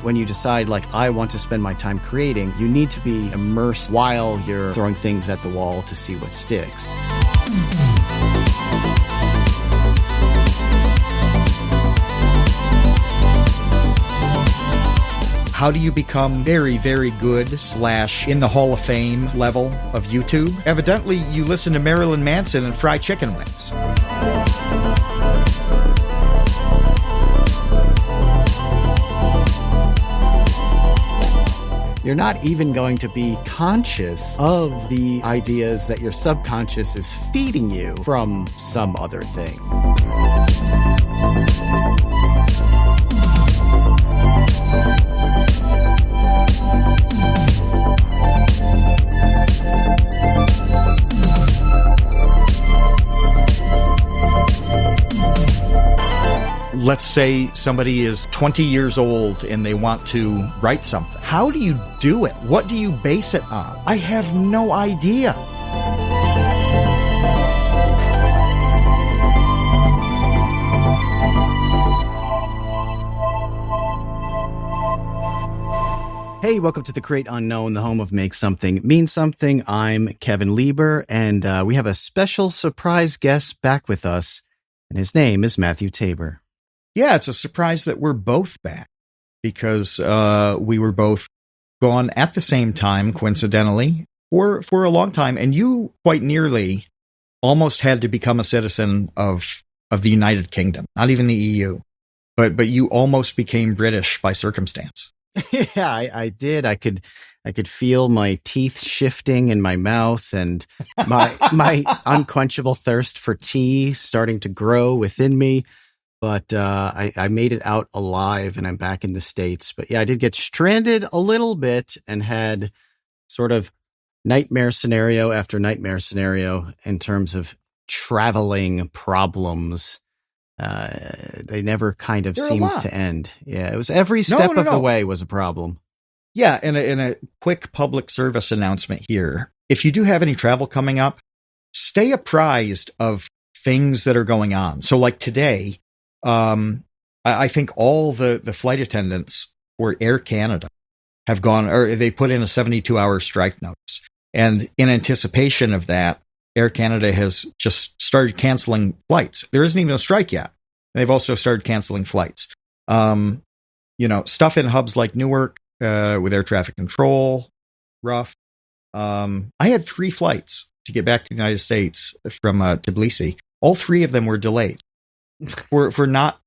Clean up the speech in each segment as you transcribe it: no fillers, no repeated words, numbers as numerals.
When you decide, like, I want to spend my time creating, you need to be immersed while you're throwing things at the wall to see what sticks. How do you become very, very good / in the Hall of Fame level of YouTube? Evidently, you listen to Marilyn Manson and fry chicken wings. You're not even going to be conscious of the ideas that your subconscious is feeding you from some other thing. Let's say somebody is 20 years old and they want to write something. How do you do it? What do you base it on? I have no idea. Hey, welcome to The Great Unknown, the home of Make Something Mean Something. I'm Kevin Lieber, and we have a special surprise guest back with us, and his name is Matthew Tabor. Yeah, it's a surprise that we're both back because we were both gone at the same time, coincidentally, for a long time. And you quite nearly almost had to become a citizen of the United Kingdom, not even the EU, but you almost became British by circumstance. Yeah, I did. I could feel my teeth shifting in my mouth and my unquenchable thirst for tea starting to grow within me. But I made it out alive and I'm back in the States. But yeah, I did get stranded a little bit and had sort of nightmare scenario after nightmare scenario in terms of traveling problems. They never kind of seemed to end. Yeah, it was every step of the way was a problem. Yeah, and a quick public service announcement here. If you do have any travel coming up, stay apprised of things that are going on. So like today, I think all the flight attendants for Air Canada have gone, or they put in a 72-hour strike notice. And in anticipation of that, Air Canada has just started canceling flights. There isn't even a strike yet. They've also started canceling flights. Stuff in hubs like Newark, with air traffic control, rough. I had 3 flights to get back to the United States from Tbilisi. All 3 of them were delayed. For not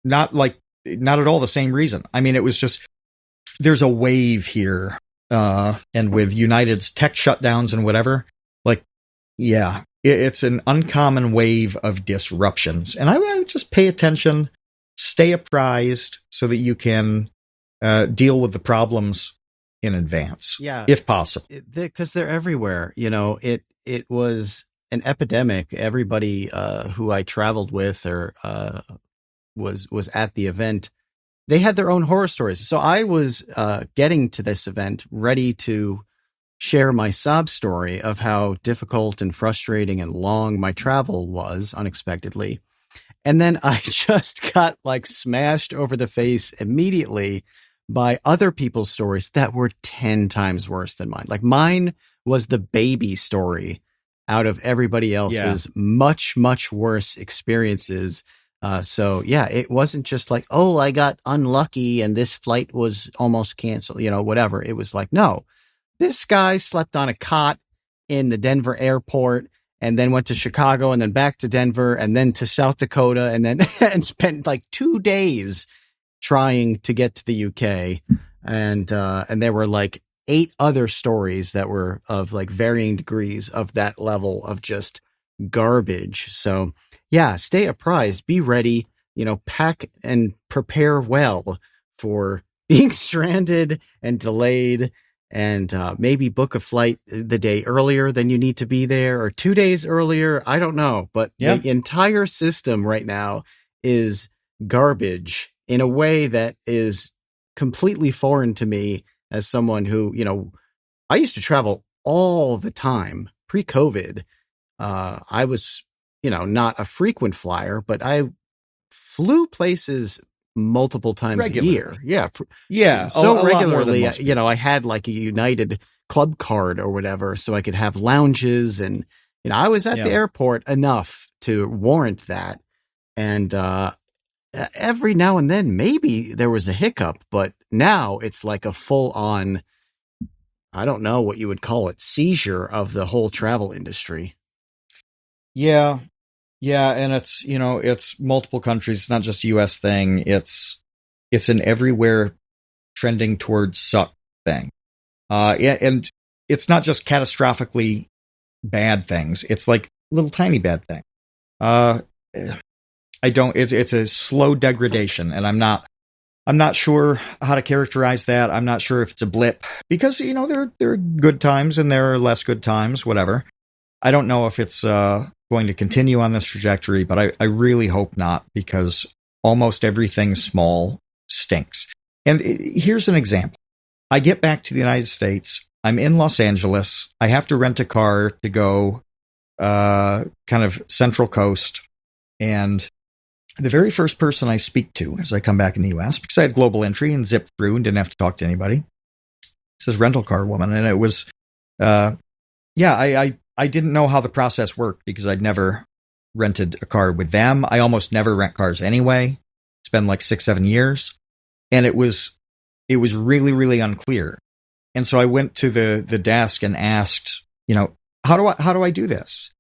at all the same reason. I mean, it was just, there's a wave here, and with United's tech shutdowns and whatever, it's an uncommon wave of disruptions. And I would just pay attention, stay apprised so that you can deal with the problems in advance, if possible. Because they're everywhere. You know, it was an epidemic. Everybody who I traveled with or was at the event, they had their own horror stories. So I was getting to this event ready to share my sob story of how difficult and frustrating and long my travel was unexpectedly. And then I just got smashed over the face immediately by other people's stories that were 10 times worse than mine. Like mine was the baby story out of everybody else's much, much worse experiences. So yeah, it wasn't just like, oh, I got unlucky and this flight was almost canceled, whatever. It was like, no, this guy slept on a cot in the Denver airport and then went to Chicago and then back to Denver and then to South Dakota and then and spent 2 days trying to get to the UK. And there were 8 other stories that were of varying degrees of that level of just garbage. So yeah, stay apprised, be ready, pack and prepare well for being stranded and delayed, and maybe book a flight the day earlier than you need to be there or 2 days earlier. I don't know, but the entire system right now is garbage in a way that is completely foreign to me as someone who, I used to travel all the time pre-COVID. I was, not a frequent flyer, but I flew places multiple times a year. Regularly. Yeah. So, Yeah, so a lot more than regularly, most people. I had like a United club card or whatever, so I could have lounges and, I was at the Yeah. airport enough to warrant that. And, every now and then, maybe there was a hiccup, but now it's like a full on, I don't know what you would call it, seizure of the whole travel industry. Yeah. Yeah, and it's multiple countries. It's not just a US thing. It's an everywhere trending towards suck thing. And it's not just catastrophically bad things. It's like little tiny bad thing. Uh, I don't. It's a slow degradation, and I'm not sure how to characterize that. I'm not sure if it's a blip because there are good times and there are less good times. Whatever. I don't know if it's going to continue on this trajectory, but I really hope not because almost everything small stinks. And here's an example. I get back to the United States. I'm in Los Angeles. I have to rent a car to go kind of Central Coast. And the very first person I speak to as I come back in the US, because I had global entry and zipped through and didn't have to talk to anybody, this rental car woman. And it was, I didn't know how the process worked because I'd never rented a car with them. I almost never rent cars anyway. It's been like 6-7 years. And it was really, really unclear. And so I went to the desk and asked, how do I do this?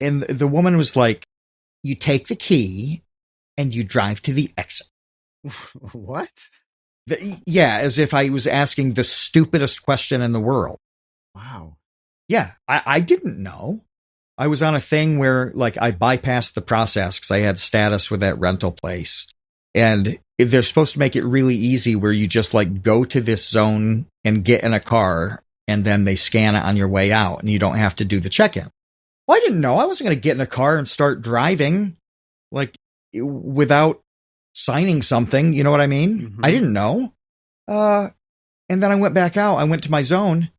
And the woman was like, you take the key and you drive to the exit. What? Yeah, as if I was asking the stupidest question in the world. Wow. Yeah, I didn't know. I was on a thing where like I bypassed the process because I had status with that rental place. And they're supposed to make it really easy where you just like go to this zone and get in a car and then they scan it on your way out and you don't have to do the check-in. Well, I didn't know. I wasn't going to get in a car and start driving like without signing something. You know what I mean? Mm-hmm. I didn't know. And then I went back out. I went to my zone.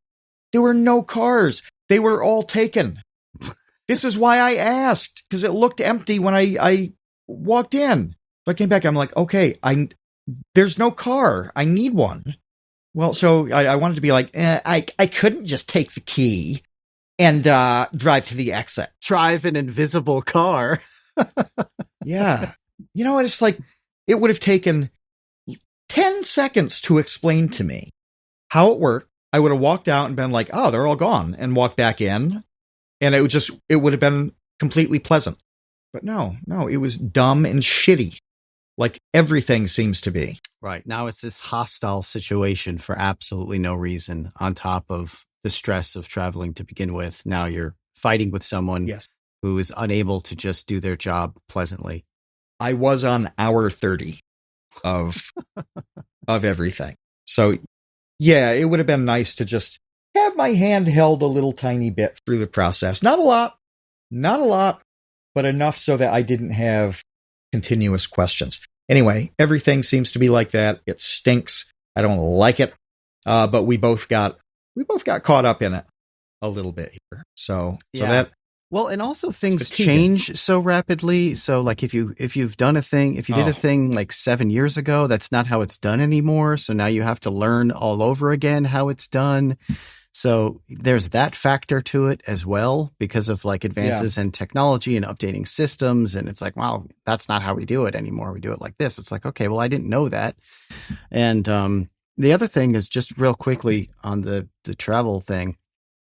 There were no cars. They were all taken. This is why I asked, because it looked empty when I walked in. So I came back. I'm like, okay, there's no car. I need one. Well, so I wanted to be like, I couldn't just take the key and drive to the exit. Drive an invisible car. Yeah. It's like, it would have taken 10 seconds to explain to me how it worked. I would have walked out and been like, oh, they're all gone, and walked back in. And it would have been completely pleasant. But no, it was dumb and shitty. Like everything seems to be. Right. Now it's this hostile situation for absolutely no reason on top of the stress of traveling to begin with. Now you're fighting with someone who is unable to just do their job pleasantly. I was on hour 30 of everything. So yeah, it would have been nice to just have my hand held a little tiny bit through the process. Not a lot, but enough so that I didn't have continuous questions. Anyway, everything seems to be like that. It stinks. I don't like it. But we both got caught up in it a little bit here. So that. Well, and also things change so rapidly. So like if you've done a thing, if you did a thing like 7 years ago, that's not how it's done anymore. So now you have to learn all over again how it's done. So there's that factor to it as well because of like advances in technology and updating systems. And it's like, wow, that's not how we do it anymore. We do it like this. It's like, okay, well, I didn't know that. And the other thing is just real quickly on the travel thing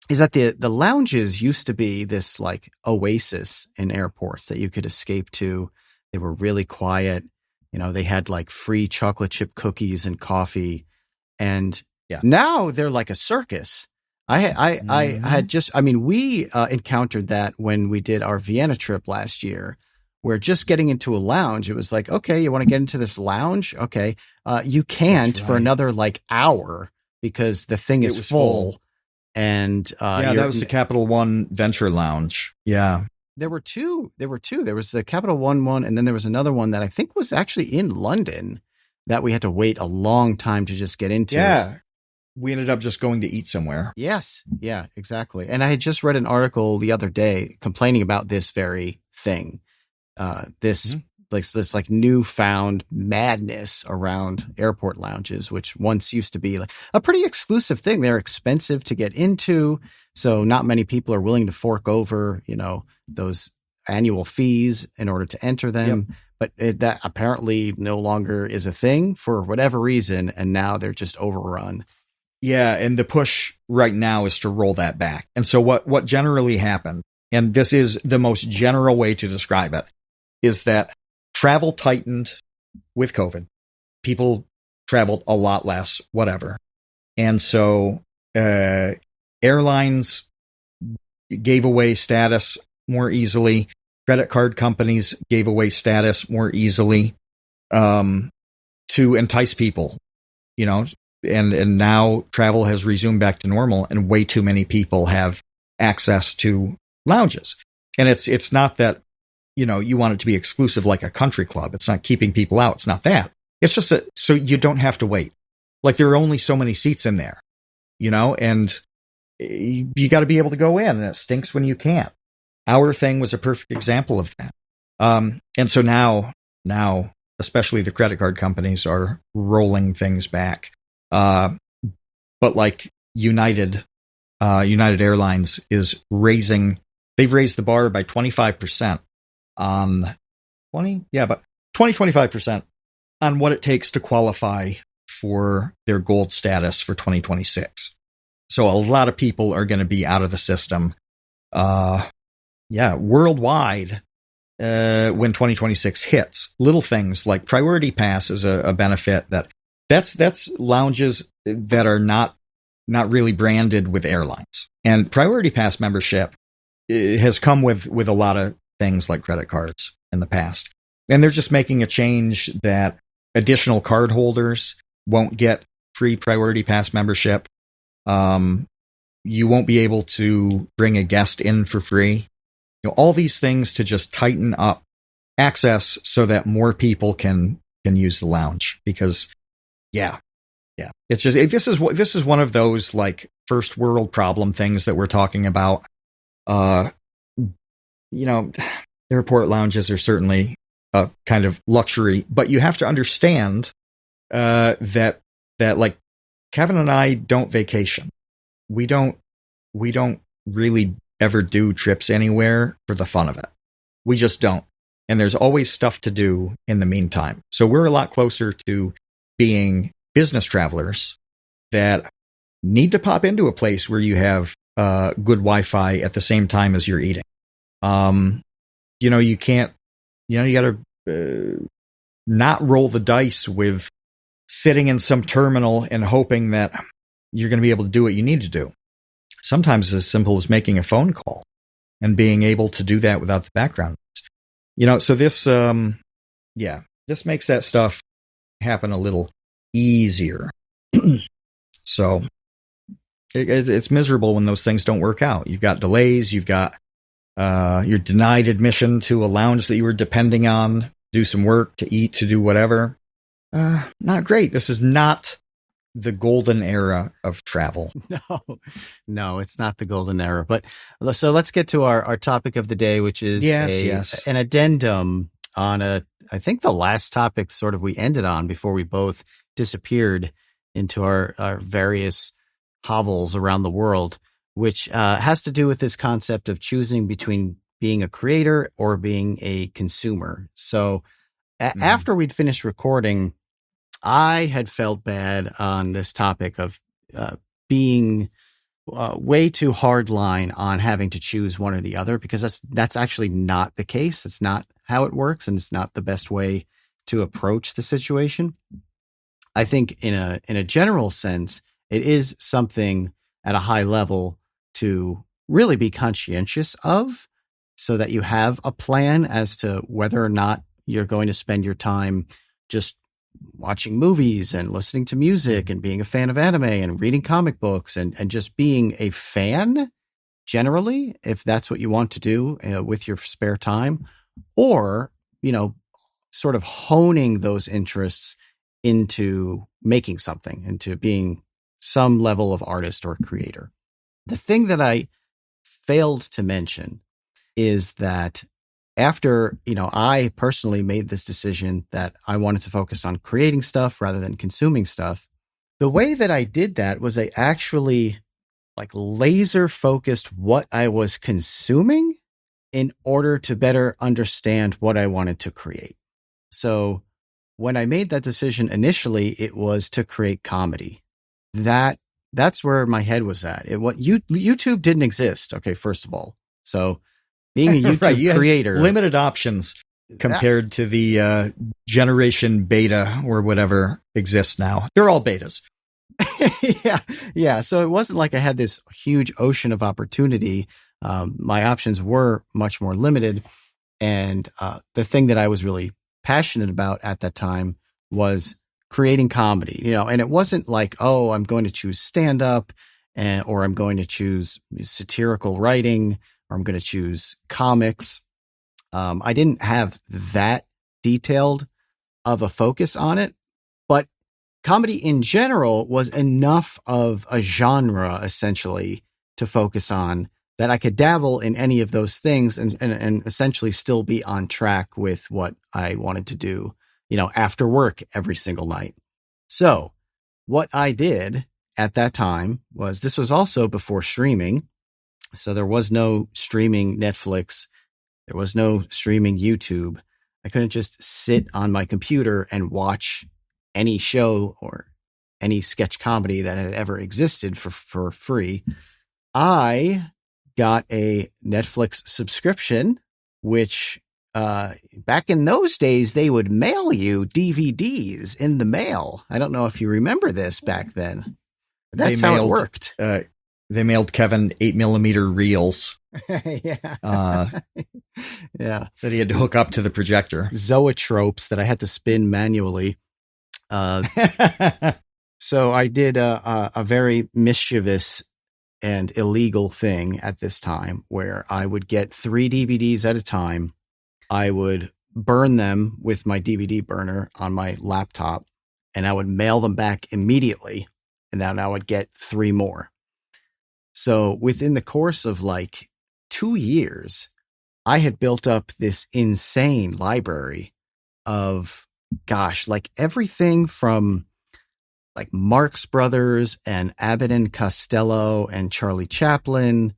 is that the lounges used to be this like oasis in airports that you could escape to. They were really quiet. They had like free chocolate chip cookies and coffee. And now they're like a circus. We encountered that when we did our Vienna trip last year, where just getting into a lounge, it was like, okay, you want to get into this lounge? Okay. You can't for another like hour because the thing is full. And that was the Capital One Venture Lounge. Yeah. There were two. There was the Capital One, and then there was another one that I think was actually in London that we had to wait a long time to just get into. Yeah. We ended up just going to eat somewhere. Yes. Yeah, exactly. And I had just read an article the other day complaining about this very thing. This like this like newfound madness around airport lounges, which once used to be like a pretty exclusive thing. They're expensive to get into, so not many people are willing to fork over, those annual fees in order to enter Yep. them. But that apparently no longer is a thing for whatever reason, and now they're just overrun. Yeah, and the push right now is to roll that back. And so what generally happened, and this is the most general way to describe it, is that travel tightened with COVID. People traveled a lot less, whatever. And so airlines gave away status more easily. Credit card companies gave away status more easily to entice people, and now travel has resumed back to normal, and way too many people have access to lounges. And it's not that, you want it to be exclusive like a country club. It's not keeping people out. It's not that. It's just that so you don't have to wait. Like there are only so many seats in there, and you got to be able to go in, and it stinks when you can't. Our thing was a perfect example of that. And so now, especially the credit card companies are rolling things back. But like United Airlines is they've raised the bar by 25% on 25% on what it takes to qualify for their gold status for 2026. So a lot of people are going to be out of the system. Worldwide, when 2026 hits. Little things like Priority Pass is a benefit that's lounges that are not really branded with airlines. And Priority Pass membership has come with a lot of things like credit cards in the past. And they're just making a change that additional card holders won't get free Priority Pass membership. You won't be able to bring a guest in for free. All these things to just tighten up access so that more people can use the lounge. Because it's just this is one of those like first world problem things that we're talking about. Airport lounges are certainly a kind of luxury, but you have to understand that like Kevin and I don't vacation. We don't really ever do trips anywhere for the fun of it. We just don't. And there's always stuff to do in the meantime. So we're a lot closer to being business travelers that need to pop into a place where you have good Wi-Fi at the same time as you're eating. You can't, you got to not roll the dice with sitting in some terminal and hoping that you're going to be able to do what you need to do. Sometimes it's as simple as making a phone call and being able to do that without the background. So this, this makes that stuff happen a little easier. So it's miserable when those things don't work out. You've got delays. You've got you're denied admission to a lounge that you were depending on to do some work, to eat, to do whatever. Not great. This is not the golden era of travel. No, it's not the golden era. But so let's get to our topic of the day, which is an addendum on I think the last topic sort of we ended on before we both disappeared into our various hovels around the world, which has to do with this concept of choosing between being a creator or being a consumer. So after we'd finished recording, I had felt bad on this topic of being way too hard line on having to choose one or the other, because that's actually not the case. It's not how it works, and it's not the best way to approach the situation. I think in a general sense, it is something at a high level to really be conscientious of, so that you have a plan as to whether or not you're going to spend your time just watching movies and listening to music and being a fan of anime and reading comic books and just being a fan generally, if that's what you want to do with your spare time, or, sort of honing those interests into making something, into being some level of artist or creator. The thing that I failed to mention is that after, I personally made this decision that I wanted to focus on creating stuff rather than consuming stuff. The way that I did that was I actually like laser focused what I was consuming in order to better understand what I wanted to create. So when I made that decision initially, it was to create comedy. That's where my head was at. YouTube didn't exist. Okay, first of all. So being a Right. YouTube You had creator, limited options that, compared to the generation beta or whatever exists now. They're all betas. yeah, yeah. So it wasn't like I had this huge ocean of opportunity. My options were much more limited. And the thing that I was really passionate about at that time was creating comedy, and it wasn't like, oh, I'm going to choose stand up or I'm going to choose satirical writing or I'm going to choose comics. I didn't have that detailed of a focus on it, but comedy in general was enough of a genre essentially to focus on that I could dabble in any of those things and essentially still be on track with what I wanted to do, after work every single night. So what I did at that time was, this was also before streaming. So there was no streaming Netflix. There was no streaming YouTube. I couldn't just sit on my computer and watch any show or any sketch comedy that had ever existed for free. I got a Netflix subscription, which back in those days, they would mail you DVDs in the mail. I don't know if you remember this back then. That's how it worked. They mailed Kevin 8mm reels. Yeah. Yeah. That he had to hook up to the projector. Zoetropes that I had to spin manually. So I did a very mischievous and illegal thing at this time where I would get 3 DVDs at a time. I would burn them with my DVD burner on my laptop and I would mail them back immediately. And then I would get 3 more. So within the course of like 2 years, I had built up this insane library of, like everything from like Marx Brothers and Abbott and Costello and Charlie Chaplin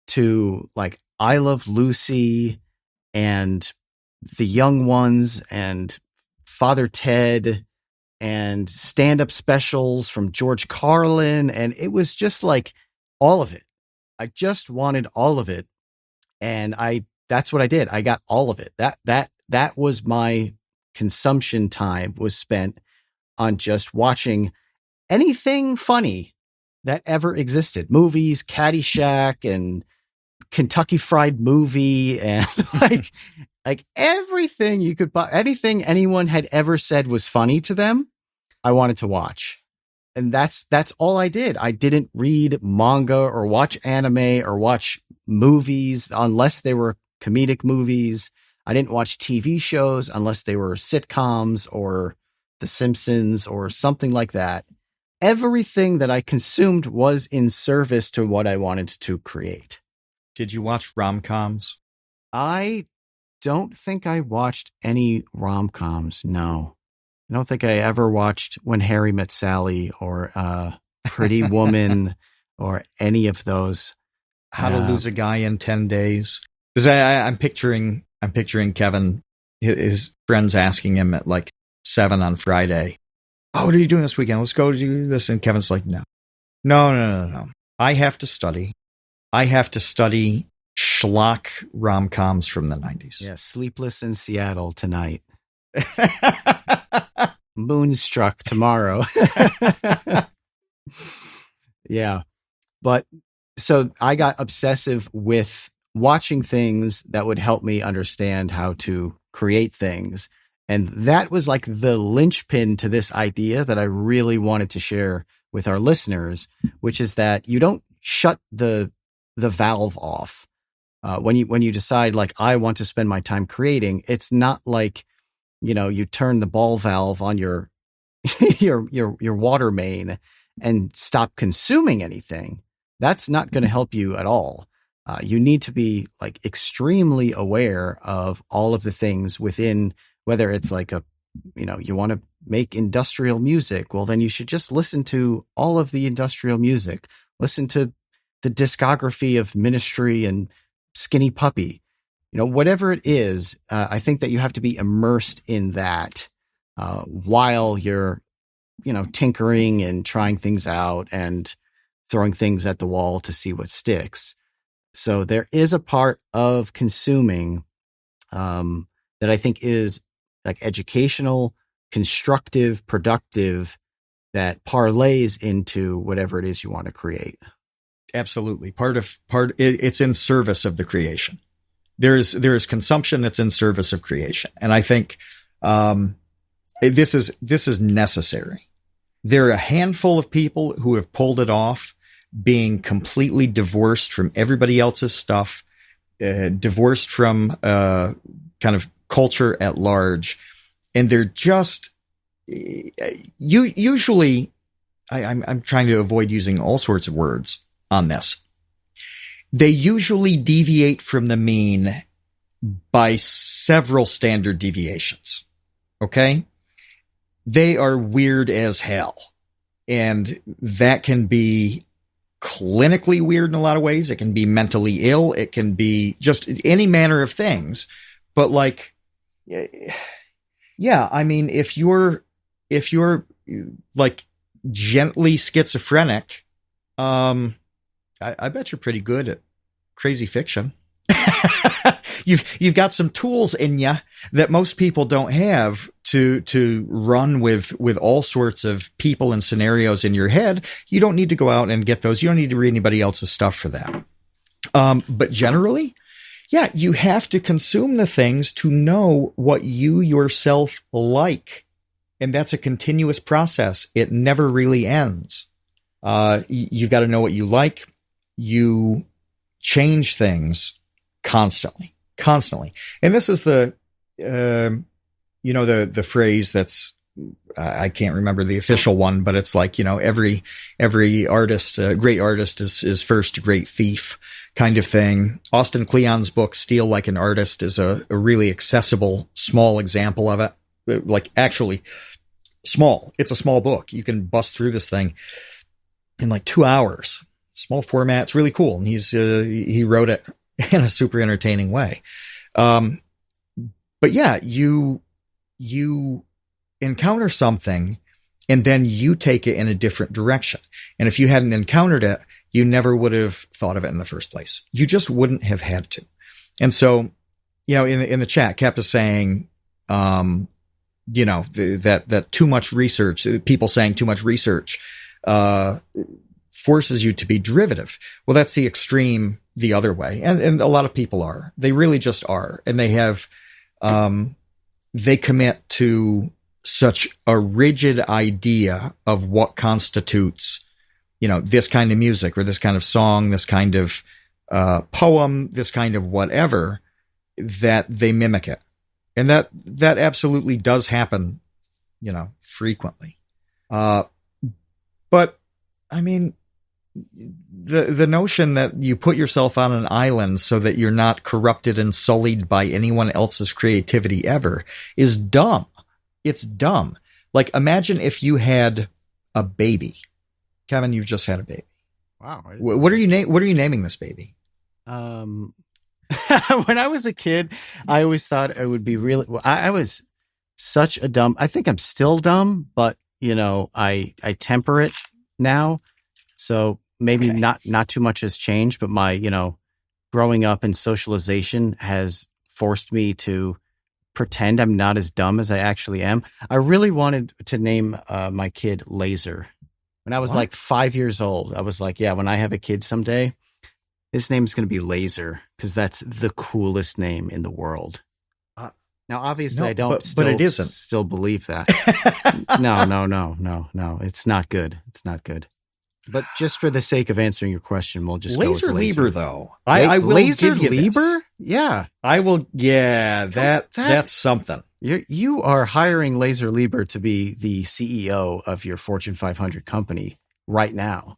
to like I Love Lucy and The Young Ones and Father Ted and stand-up specials from George Carlin. And it was just like all of it. I just wanted all of it. And that's what I did. I got all of it. That was my consumption time, was spent on just watching anything funny that ever existed. Movies, Caddyshack and Kentucky Fried Movie and like everything you could buy, anything anyone had ever said was funny to them, I wanted to watch. And that's all I did. I didn't read manga or watch anime or watch movies unless they were comedic movies. I didn't watch TV shows unless they were sitcoms or The Simpsons or something like that. Everything that I consumed was in service to what I wanted to create. Did you watch rom-coms? I don't think I watched any rom-coms. No. I don't think I ever watched When Harry Met Sally or Pretty Woman or any of those. How to Lose a Guy in 10 Days. Because I'm picturing Kevin, his friends asking him at like 7 on Friday, "Oh, what are you doing this weekend? Let's go do this." And Kevin's like, No. I have to study. I have to study schlock rom-coms from the 90s. Yeah, Sleepless in Seattle tonight. Moonstruck tomorrow. Yeah. But so I got obsessive with watching things that would help me understand how to create things. And that was like the linchpin to this idea that I really wanted to share with our listeners, which is that you don't shut the valve off. When you decide like, I want to spend my time creating, it's not like, you turn the ball valve on your your water main and stop consuming anything. That's not going to help you at all. You need to be like extremely aware of all of the things within, whether it's like you want to make industrial music. Well, then you should just listen to all of the industrial music. Listen to the discography of Ministry and Skinny Puppy. Whatever it is, I think that you have to be immersed in that while you're, tinkering and trying things out and throwing things at the wall to see what sticks. So there is a part of consuming that I think is like educational, constructive, productive, that parlays into whatever it is you want to create. Absolutely. It's in service of the creation. There is consumption that's in service of creation. And I think, this is necessary. There are a handful of people who have pulled it off, being completely divorced from everybody else's stuff, divorced from, kind of culture at large. And they're just, usually I'm trying to avoid using all sorts of words on this. They usually deviate from the mean by several standard deviations. Okay? They are weird as hell. And that can be clinically weird in a lot of ways. It can be mentally ill. It can be just any manner of things. But like, yeah, I mean, if you're like gently schizophrenic, I bet you're pretty good at crazy fiction. You've got some tools in you that most people don't have to run with all sorts of people and scenarios in your head. You don't need to go out and get those. You don't need to read anybody else's stuff for that. But generally, yeah, you have to consume the things to know what you yourself like. And that's a continuous process. It never really ends. You've got to know what you like. You change things constantly. And this is the phrase that's, I can't remember the official one, but it's like, every artist, great artist is first a great thief kind of thing. Austin Kleon's book, Steal Like an Artist, is a really accessible, small example of it. Like actually small. It's a small book. You can bust through this thing in like 2 hours. Small format. It's really cool. And he wrote it in a super entertaining way. But yeah, you encounter something and then you take it in a different direction. And if you hadn't encountered it, you never would have thought of it in the first place. You just wouldn't have had to. And so, in the chat, Cap is saying, that too much research, people saying too much research, forces you to be derivative. Well, that's the extreme the other way. And a lot of people are. They really just are. And they have, they commit to such a rigid idea of what constitutes, this kind of music or this kind of song, this kind of poem, this kind of whatever, that they mimic it. And that absolutely does happen, frequently. But I mean, the notion that you put yourself on an island so that you're not corrupted and sullied by anyone else's creativity ever is dumb. It's dumb. Like, imagine if you had a baby. Kevin, you've just had a baby. Wow. What are you naming this baby? When I was a kid, I always thought it would be really, I was such a dumb, I think I'm still dumb, but I temper it now. So maybe not too much has changed, but my, growing up and socialization has forced me to pretend I'm not as dumb as I actually am. I really wanted to name my kid Laser. When I was like 5 years old, I was like, yeah, when I have a kid someday, his name's going to be Laser because that's the coolest name in the world. Now, obviously, I don't but it isn't. Still believe that. No. It's not good. It's not good. But just for the sake of answering your question, we'll just Laser go with Laser. Lieber, though. I will Laser give you Lieber? this. Yeah. I will. Yeah, that's something. You are hiring Laser Lieber to be the CEO of your Fortune 500 company right now.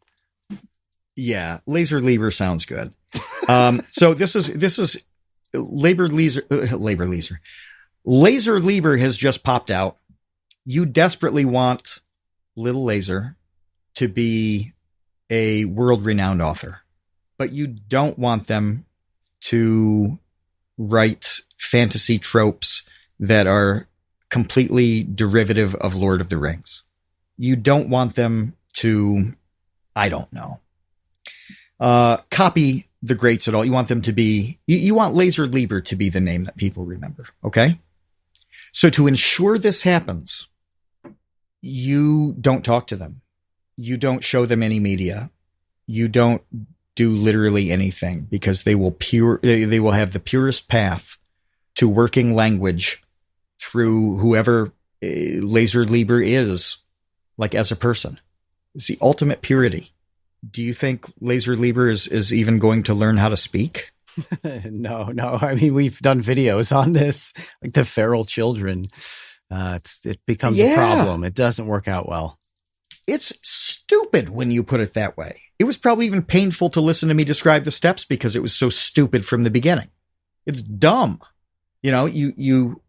Yeah, Laser Lieber sounds good. So this is Laser Lieber has just popped out. You desperately want Little Laser to be a world-renowned author, but you don't want them to write fantasy tropes that are completely derivative of Lord of the Rings. You don't want them to, I don't know, copy the greats at all. You want them to be, you want Laser Lieber to be the name that people remember. Okay. So to ensure this happens, you don't talk to them. You don't show them any media. You don't do literally anything, because they will have the purest path to working language through whoever Laser Lieber is, like as a person. It's the ultimate purity. Do you think Laser Lieber is even going to learn how to speak? No. I mean, we've done videos on this, like the feral children. It becomes a problem. It doesn't work out well. It's stupid when you put it that way. It was probably even painful to listen to me describe the steps because it was so stupid from the beginning. It's dumb. You know, you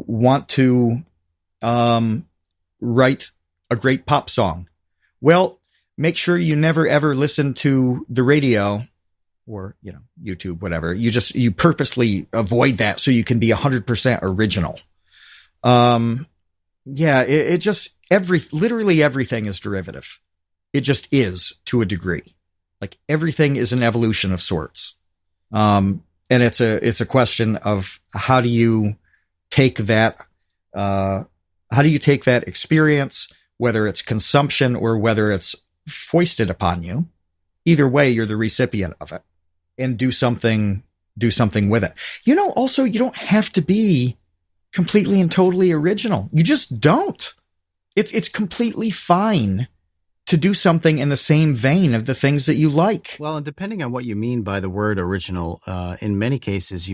want to write a great pop song. Well, make sure you never ever listen to the radio or, you know, YouTube, whatever. You purposely avoid that so you can be 100% original. Literally everything is derivative. It just is, to a degree. Like everything is an evolution of sorts. And it's a question of how do you take that experience, whether it's consumption or whether it's foisted upon you. Either way, you're the recipient of it, and do something with it. You know, also, you don't have to be completely and totally original. You just don't. It's completely fine to do something in the same vein of the things that you like. Well, and depending on what you mean by the word original, in many cases,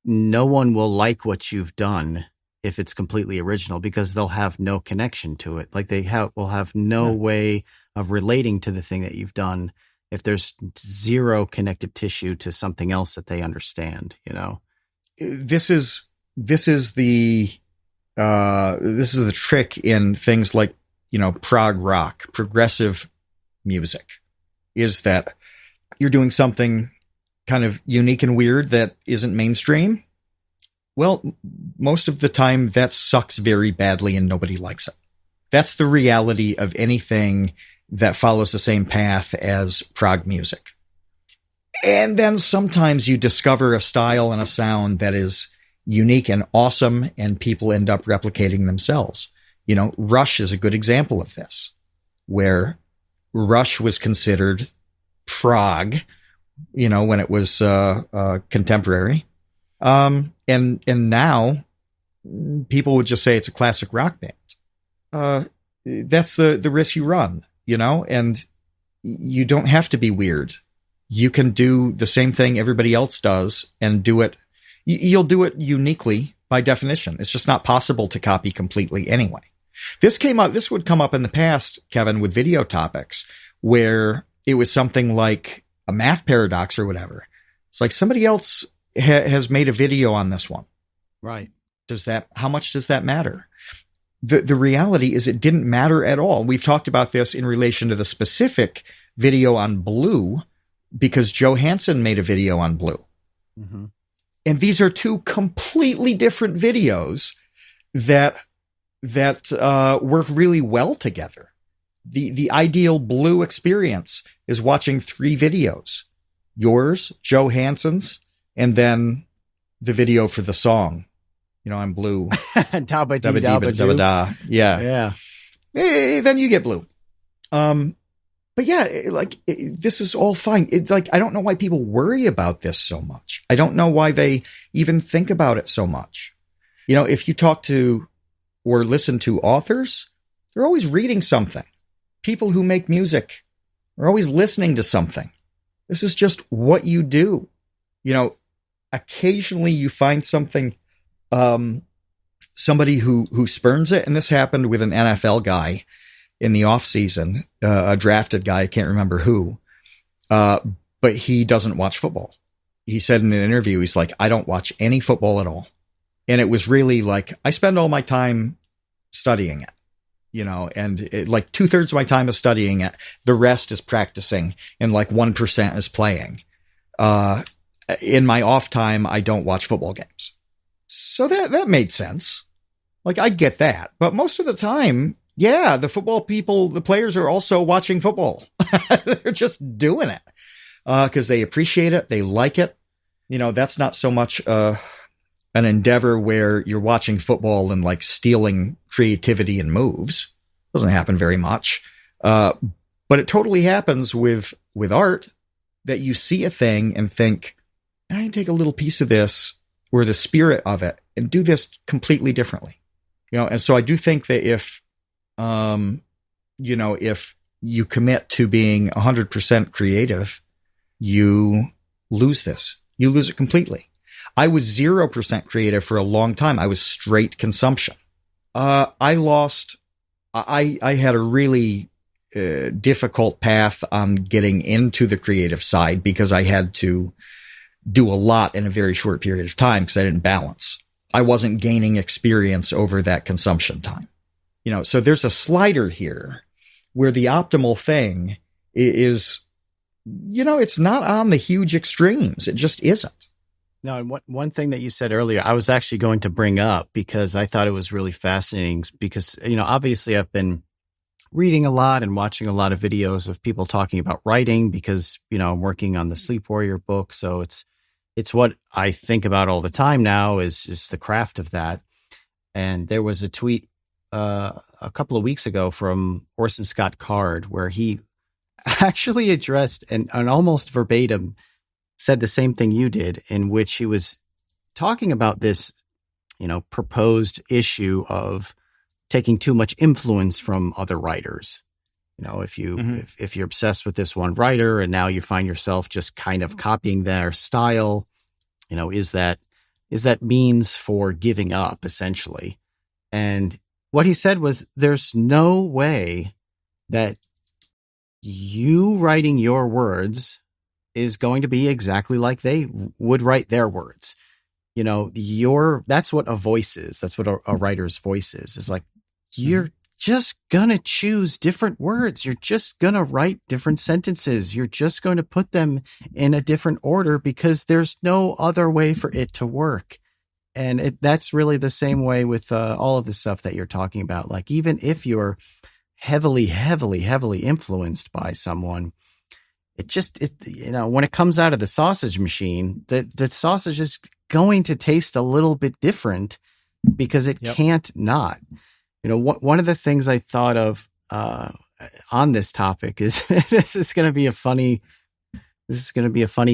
no one will like what you've done if it's completely original, because they'll have no connection to it. Like will have no way of relating to the thing that you've done if there's zero connective tissue to something else that they understand, you know? This is the trick in things like, you know, prog rock, progressive music, is that you're doing something kind of unique and weird that isn't mainstream. Well, most of the time that sucks very badly and nobody likes it. That's the reality of anything that follows the same path as prog music. And then sometimes you discover a style and a sound that is unique and awesome, and people end up replicating themselves. You know, Rush is a good example of this, where Rush was considered prog, you know, when it was contemporary. And now people would just say it's a classic rock band. That's the risk you run, you know, and you don't have to be weird. You can do the same thing everybody else does and do it. You'll do it uniquely by definition. It's just not possible to copy completely anyway. This would come up in the past, Kevin, with video topics where it was something like a math paradox or whatever. It's like somebody else has made a video on this one. Right. How much does that matter? The reality is it didn't matter at all. We've talked about this in relation to the specific video on Blue, because Joe Hansen made a video on Blue. Mm-hmm. And these are two completely different videos that work really well together. The ideal Blue experience is watching three videos: yours, Joe Hansen's, and then the video for the song. You know, I'm Blue. Yeah. Then you get Blue. But yeah, this is all fine. I don't know why people worry about this so much. I don't know why they even think about it so much. You know, if you talk to or listen to authors, they're always reading something. People who make music are always listening to something. This is just what you do. You know, occasionally you find something, somebody who spurns it. And this happened with an NFL guy in the off season, a drafted guy. I can't remember who. But but he doesn't watch football. He said in an interview, he's like, I don't watch any football at all. And it was really like, I spend all my time studying it, and like 2/3 of my time is studying it. The rest is practicing, and like 1% is playing. In my off time, I don't watch football games. So that made sense. Like, I get that. But most of the time, yeah, the football people, the players are also watching football. They're just doing it because they appreciate it. They like it. That's not so much an endeavor where you're watching football and like stealing creativity and moves. Doesn't happen very much. But it totally happens with art, that you see a thing and think, I can take a little piece of this or the spirit of it and do this completely differently. And so I do think that if you commit to being 100% creative, you lose this. You lose it completely. I was 0% creative for a long time. I was straight consumption. I had a really difficult path on getting into the creative side because I had to do a lot in a very short period of time because I didn't balance. I wasn't gaining experience over that consumption time. So there's a slider here where the optimal thing is, it's not on the huge extremes. It just isn't. No, and one thing that you said earlier, I was actually going to bring up because I thought it was really fascinating because, obviously I've been reading a lot and watching a lot of videos of people talking about writing because, I'm working on the Sleep Warrior book. So it's what I think about all the time now is just the craft of that. And there was a tweet a couple of weeks ago from Orson Scott Card where he actually addressed and almost verbatim said the same thing you did, in which he was talking about this, proposed issue of taking too much influence from other writers. If you're obsessed with this one writer and now you find yourself just kind of copying their style, is that means for giving up essentially? And what he said was, there's no way that you writing your words is going to be exactly like they would write their words. That's what a voice is. That's what a writer's voice is. It's like, you're just going to choose different words. You're just going to write different sentences. You're just going to put them in a different order because there's no other way for it to work. And that's really the same way with all of the stuff that you're talking about. Like, even if you're heavily, heavily, heavily influenced by someone, when it comes out of the sausage machine, the sausage is going to taste a little bit different because it can't not. One of the things I thought of on this topic is this is going to be a funny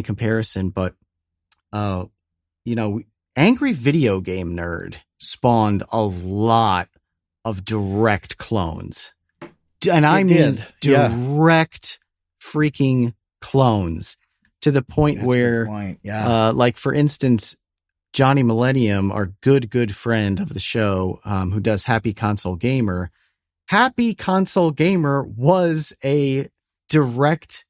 comparison, but Angry Video Game Nerd spawned a lot of direct clones, and I mean direct freaking clones, to the point That's where, a good point. Yeah. like for instance, Johnny Millennium, our good friend of the show, who does Happy Console Gamer. Happy Console Gamer was a direct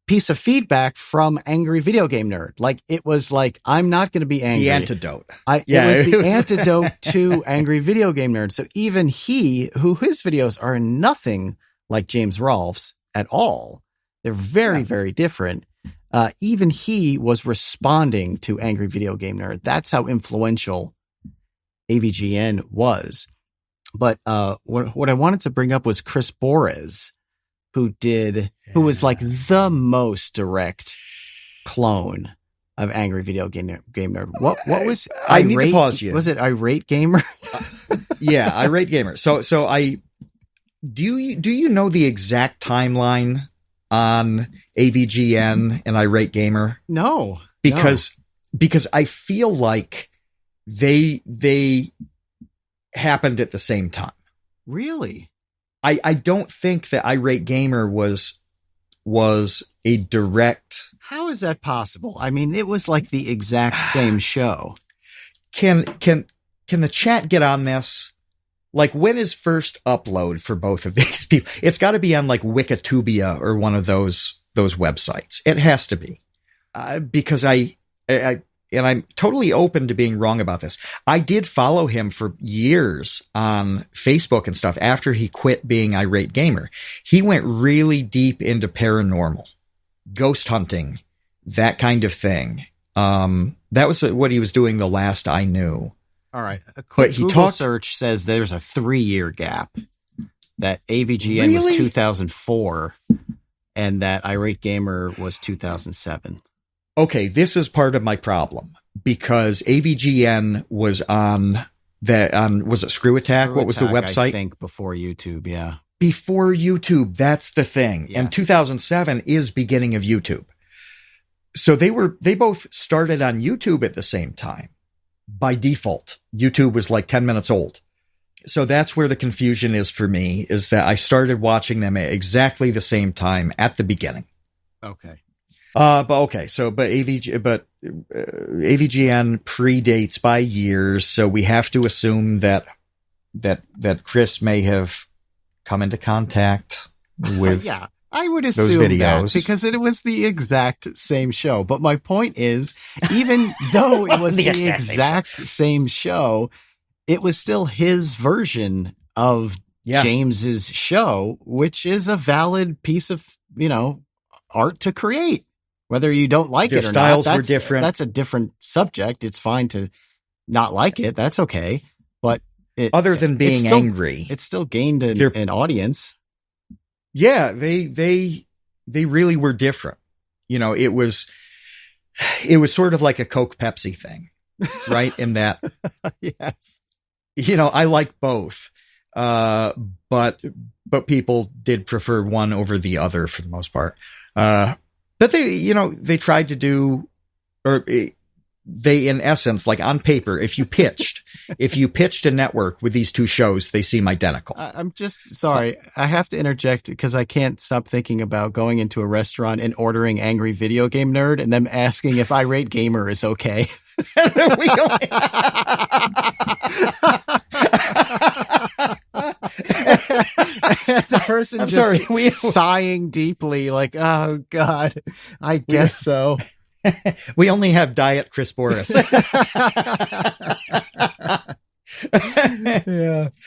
piece of feedback from Angry Video Game Nerd. Like, it was like, I'm not going to be angry. The antidote. It was the antidote to Angry Video Game Nerd. So even he, who his videos are nothing like James Rolfe's at all, they're very, very different. Even he was responding to Angry Video Game Nerd. That's how influential AVGN was. But what I wanted to bring up was Chris Borres, who was like the most direct clone of Angry Video Game Nerd. What was I need to pause you. Was it Irate Gamer? Yeah, Irate Gamer. So do you know the exact timeline on AVGN and Irate Gamer? No. Because I feel like they happened at the same time. Really? I don't think that Irate Gamer was a direct. How is that possible? I mean, it was like the exact same show. Can the chat get on this? Like, when is first upload for both of these people? It's got to be on like Wikitubia or one of those those websites. It has to be because I and I'm totally open to being wrong about this. I did follow him for years on Facebook and stuff after he quit being Irate Gamer. He went really deep into paranormal, ghost hunting, that kind of thing. That was what he was doing the last I knew. All right. A quick Google search says there's a 3-year gap. That AVGN was 2004 and that Irate Gamer was 2007. Okay, this is part of my problem because AVGN was on was it Screw Attack? What was the website? I think before YouTube, yeah. Before YouTube, that's the thing. Yes. And 2007 is beginning of YouTube. So they both started on YouTube at the same time. By default, YouTube was like 10 minutes old. So that's where the confusion is for me, is that I started watching them at exactly the same time at the beginning. Okay. But AVGN predates by years, so we have to assume that Chris may have come into contact with yeah, I would assume those videos because it was the exact same show. But my point is, even though it was the exact same show, it was still his version of James's show, which is a valid piece of, art to create. Whether you don't like it or styles not, were different. That's a different subject. It's fine to not like it. That's okay. But other than being angry, it still gained an audience. Yeah, they really were different. It was sort of like a Coke Pepsi thing, right? In that, yes. I like both. But people did prefer one over the other for the most part. But they tried to do, or they, in essence, like on paper, if you pitched a network with these two shows, they seem identical. I'm just sorry. I have to interject because I can't stop thinking about going into a restaurant and ordering Angry Video Game Nerd and them asking if Irate Gamer is okay. The person sighing deeply like, oh God, I guess so. We only have Diet Chris Boris.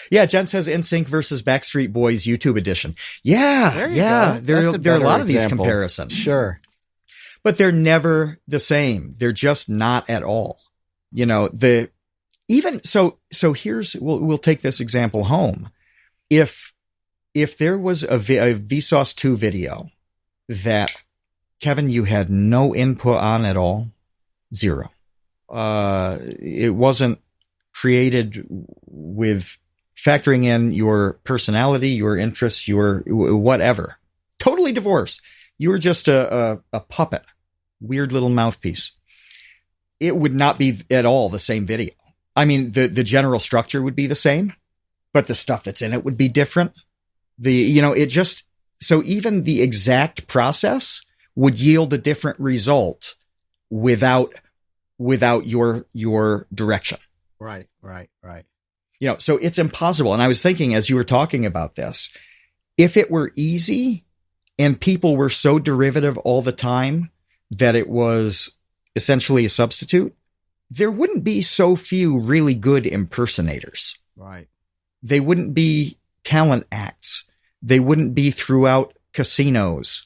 Yeah. Jen says NSYNC versus Backstreet Boys YouTube edition. Yeah. There are a lot of these comparisons. Sure. But they're never the same. They're just not at all. So we'll take this example home. If there was a Vsauce 2 video that Kevin, you had no input on at all, zero. It wasn't created with factoring in your personality, your interests, your whatever. Totally divorced. You were just a puppet, weird little mouthpiece. It would not be at all the same video. I mean, the general structure would be the same, but the stuff that's in it would be different. So even the exact process would yield a different result without your direction. Right. So it's impossible. And I was thinking as you were talking about this, if it were easy and people were so derivative all the time that it was essentially a substitute, there wouldn't be so few really good impersonators. Right. They wouldn't be talent acts. They wouldn't be throughout casinos,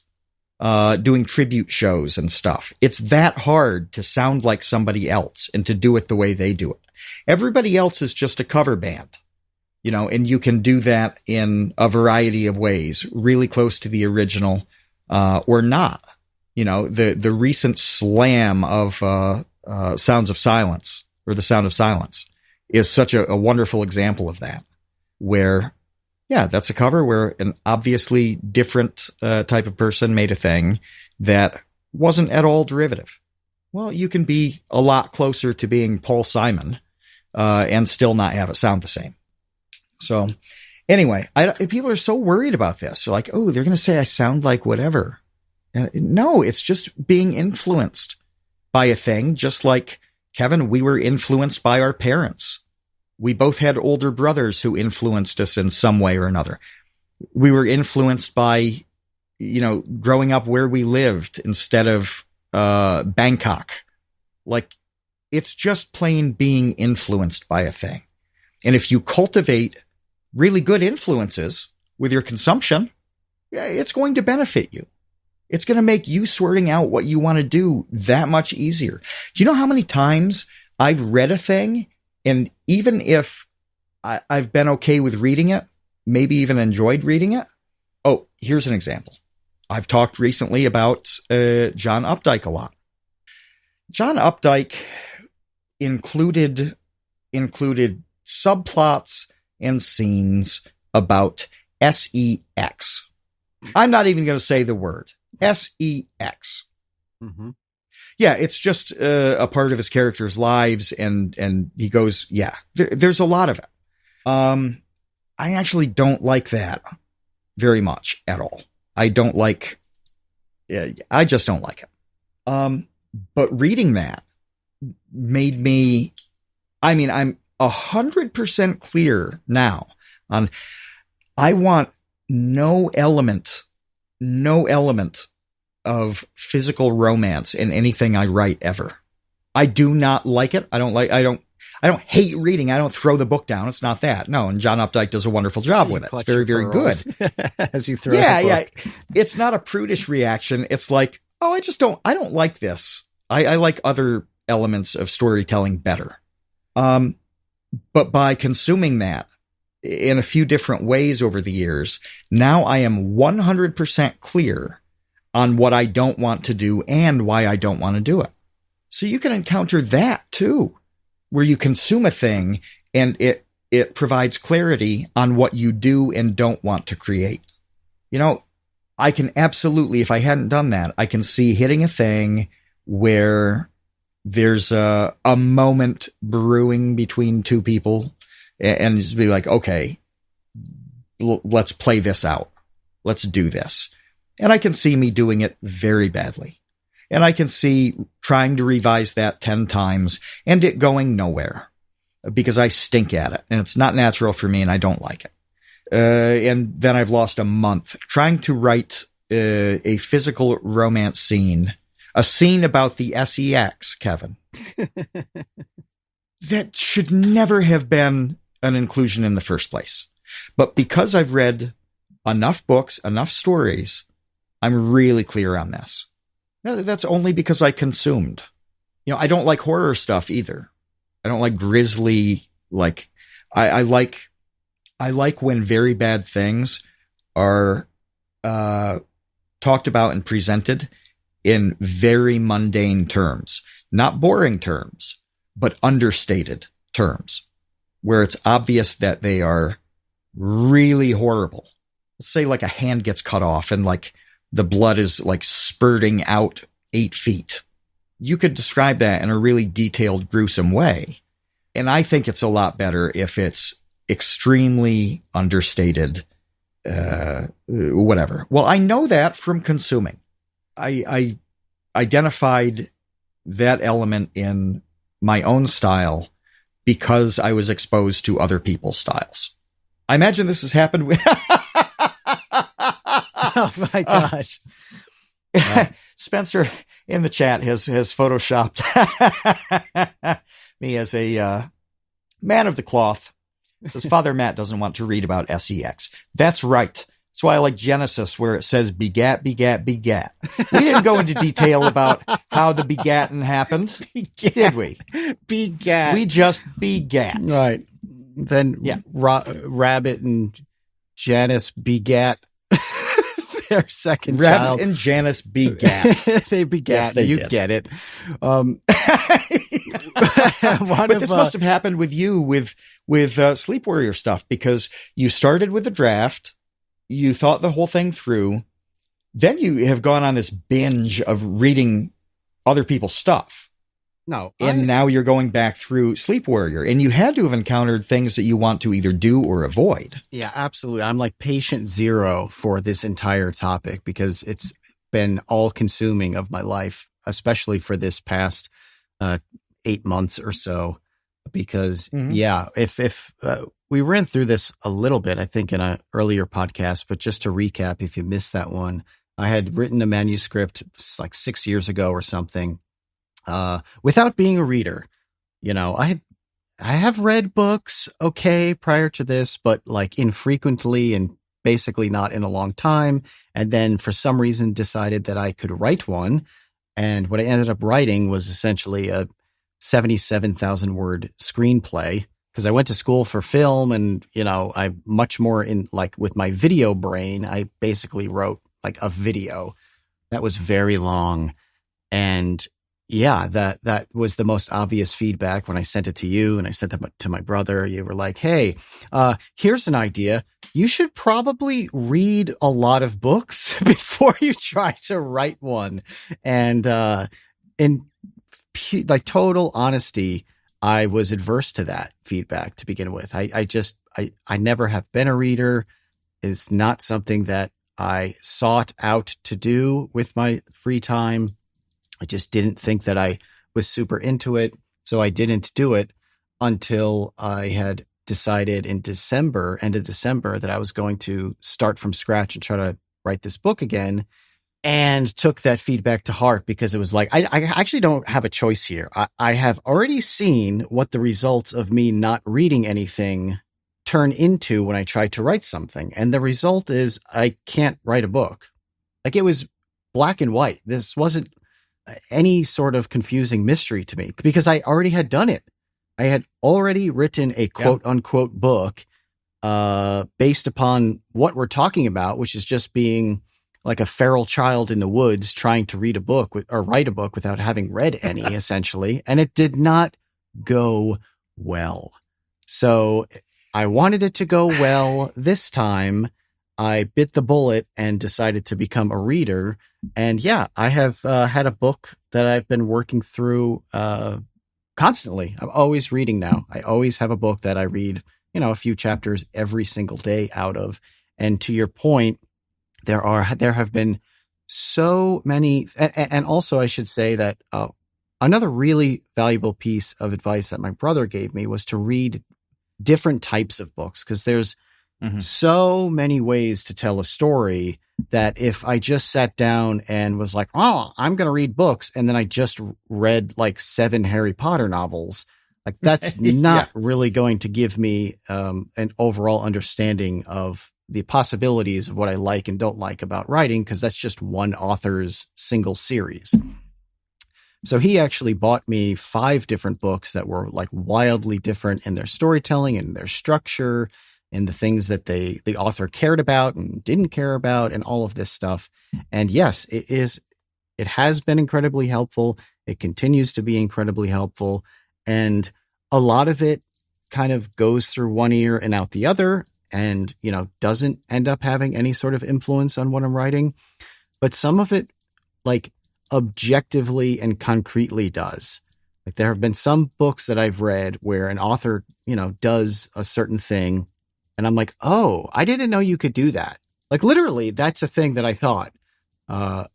doing tribute shows and stuff. It's that hard to sound like somebody else and to do it the way they do it. Everybody else is just a cover band, and you can do that in a variety of ways, really close to the original, or not. The recent slam of, Sounds of Silence or The Sound of Silence is such a wonderful example of that, where, that's a cover where an obviously different type of person made a thing that wasn't at all derivative. Well, you can be a lot closer to being Paul Simon and still not have it sound the same. So anyway, people are so worried about this. They're like, oh, they're going to say I sound like whatever. No, it's just being influenced by a thing, just like, Kevin, we were influenced by our parents. We both had older brothers who influenced us in some way or another. We were influenced by, growing up where we lived instead of Bangkok. Like, it's just plain being influenced by a thing. And if you cultivate really good influences with your consumption, it's going to benefit you. It's going to make you sorting out what you want to do that much easier. Do you know how many times I've read a thing, and even if I've been okay with reading it, maybe even enjoyed reading it? Oh, here's an example. I've talked recently about John Updike a lot. John Updike included subplots and scenes about sex. I'm not even going to say the word. sex. Mm-hmm. Yeah, it's just a part of his characters' lives, and he goes, yeah, there's a lot of it. I actually don't like that very much at all. I just don't like it. But reading that made me, I'm 100% clear now on, I want no element of physical romance in anything I write ever. I do not like it. I don't hate reading. I don't throw the book down. It's not that. No. And John Updike does a wonderful job with it. It's very, very good. As you throw the book. Yeah. It's not a prudish reaction. It's like, oh, I don't like this. I like other elements of storytelling better. But by consuming that in a few different ways over the years, now I am 100% clear on what I don't want to do and why I don't want to do it. So you can encounter that too, where you consume a thing and it provides clarity on what you do and don't want to create. I can absolutely, if I hadn't done that, I can see hitting a thing where there's a moment brewing between two people and just be like, okay, let's play this out. Let's do this. And I can see me doing it very badly. And I can see trying to revise that 10 times and it going nowhere because I stink at it and it's not natural for me and I don't like it. And then I've lost a month trying to write a physical romance scene, a scene about the sex, Kevin, that should never have been an inclusion in the first place. But because I've read enough books, enough stories, I'm really clear on this. That's only because I consumed. I don't like horror stuff either. I don't like grisly, I like when very bad things are talked about and presented in very mundane terms, not boring terms, but understated terms, where it's obvious that they are really horrible. Let's say like a hand gets cut off and the blood is spurting out 8 feet. You could describe that in a really detailed, gruesome way. And I think it's a lot better if it's extremely understated, whatever. Well, I know that from consuming. I identified that element in my own style because I was exposed to other people's styles. I imagine this has happened with... Oh my gosh. Spencer in the chat has photoshopped me as a man of the cloth. Says Father Matt doesn't want to read about sex. That's right. That's why I like Genesis, where it says begat, begat, begat. We didn't go into detail about how the begatting happened, did we? Begat. We just begat. Right. Then Rabbit and Janice begat their second child. Rabbit and Janice begat. They begat. Yes, they did. Get it. But this must have happened with you with Sleep Warrior stuff, because you started with the draft, you thought the whole thing through, then you have gone on this binge of reading other people's stuff. No. And now you're going back through Sleep Warrior, and you had to have encountered things that you want to either do or avoid. Yeah, absolutely. I'm like patient zero for this entire topic because it's been all consuming of my life, especially for this past 8 months or so. Because if we ran through this a little bit, I think in an earlier podcast, but just to recap, if you missed that one, I had written a manuscript like 6 years ago or something, without being a reader. You know, I have read books, okay, prior to this, but like infrequently and basically not in a long time. And then for some reason decided that I could write one. And what I ended up writing was essentially a 77,000 word screenplay, because I went to school for film, and, you know, I much more in like with my video brain, I basically wrote like a video that was very long. And yeah, that was the most obvious feedback when I sent it to you, and I sent it to my brother. You were like, "Hey, here's an idea. You should probably read a lot of books before you try to write one." And in like total honesty, I was adverse to that feedback to begin with. I never have been a reader. It's not something that I sought out to do with my free time. I just didn't think that I was super into it. So I didn't do it until I had decided in December, end of December, that I was going to start from scratch and try to write this book again, and took that feedback to heart, because it was like, I actually don't have a choice here. I have already seen what the results of me not reading anything turn into when I try to write something. And the result is I can't write a book. Like, it was black and white. This wasn't any sort of confusing mystery to me, because I already had done it. I had already written a quote unquote book based upon what we're talking about, which is just being like a feral child in the woods trying to read a book or write a book without having read any, essentially. And it did not go well. So I wanted it to go well this time. I bit the bullet and decided to become a reader. And yeah, I have had a book that I've been working through constantly. I'm always reading now. I always have a book that I read, you know, a few chapters every single day out of. And to your point, there have been so many. And also I should say that another really valuable piece of advice that my brother gave me was to read different types of books, because there's so many ways to tell a story that if I just sat down and was like, oh, I'm going to read books, and then I just read like 7 Harry Potter novels, like that's not really going to give me an overall understanding of the possibilities of what I like and don't like about writing, because that's just one author's single series. So he actually bought me 5 different books that were like wildly different in their storytelling and their structure and the things that the author cared about and didn't care about and all of this stuff. And yes, it has been incredibly helpful. It continues to be incredibly helpful. And a lot of it kind of goes through one ear and out the other, and, you know, doesn't end up having any sort of influence on what I'm writing. But some of it, like, objectively and concretely does. Like, there have been some books that I've read where an author, you know, does a certain thing, and I'm like, oh, I didn't know you could do that. Like, literally, that's a thing that I thought. I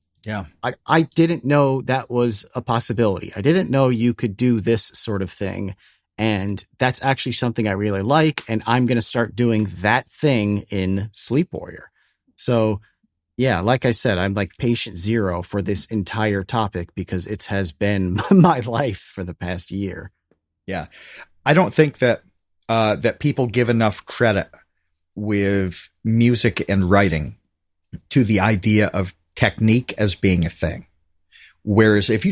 didn't know that was a possibility. I didn't know you could do this sort of thing. And that's actually something I really like. And I'm going to start doing that thing in Sleep Warrior. So yeah, like I said, I'm like patient zero for this entire topic, because it has been my life for the past year. Yeah. I don't think that that people give enough credit with music and writing to the idea of technique as being a thing. Whereas if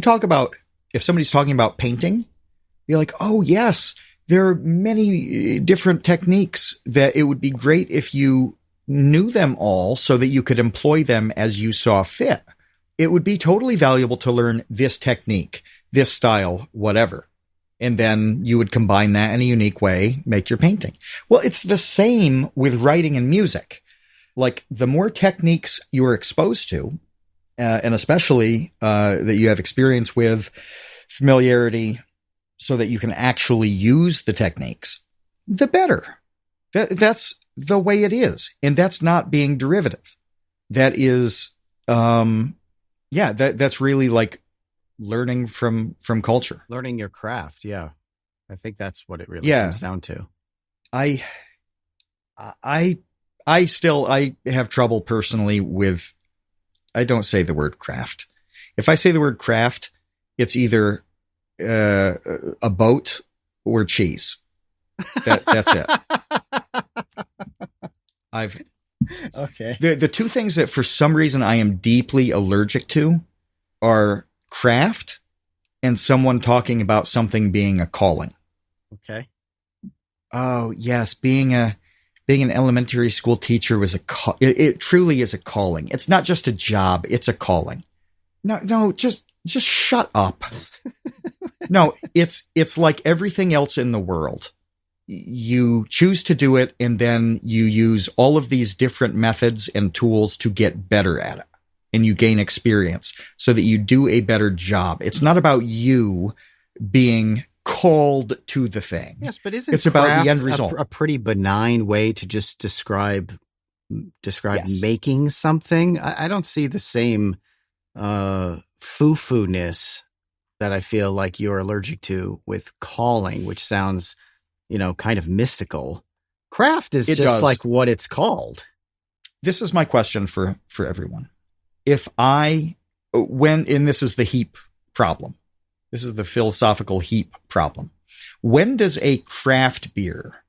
somebody's talking about painting, you're like, oh yes, there are many different techniques that it would be great if you knew them all so that you could employ them as you saw fit. It would be totally valuable to learn this technique, this style, whatever. And then you would combine that in a unique way, make your painting. Well, it's the same with writing and music. Like, the more techniques you are exposed to, and especially that you have experience with, familiarity, so that you can actually use the techniques, the better. That's the way it is. And that's not being derivative. That is, that's really like learning from culture. Learning your craft. Yeah. I think that's what it really comes down to. I have trouble personally with I don't say the word craft. If I say the word craft, it's either a boat or cheese. That's it. I've Okay. the two things that for some reason I am deeply allergic to are craft and someone talking about something being a calling. Okay. Oh yes, being an elementary school teacher was it truly is a calling. It's not just a job; it's a calling. No, just shut up. No, it's like everything else in the world. You choose to do it, and then you use all of these different methods and tools to get better at it, and you gain experience so that you do a better job. It's not about you being called to the thing. Yes, but isn't it's about the end result? A pretty benign way to just describe Yes. making something? I don't see the same foo-foo-ness that I feel like you're allergic to with calling, which sounds, kind of mystical. Craft is It just does. like what it's called. This is my question for everyone. This is the heap problem. This is the philosophical heap problem. When does a craft beer,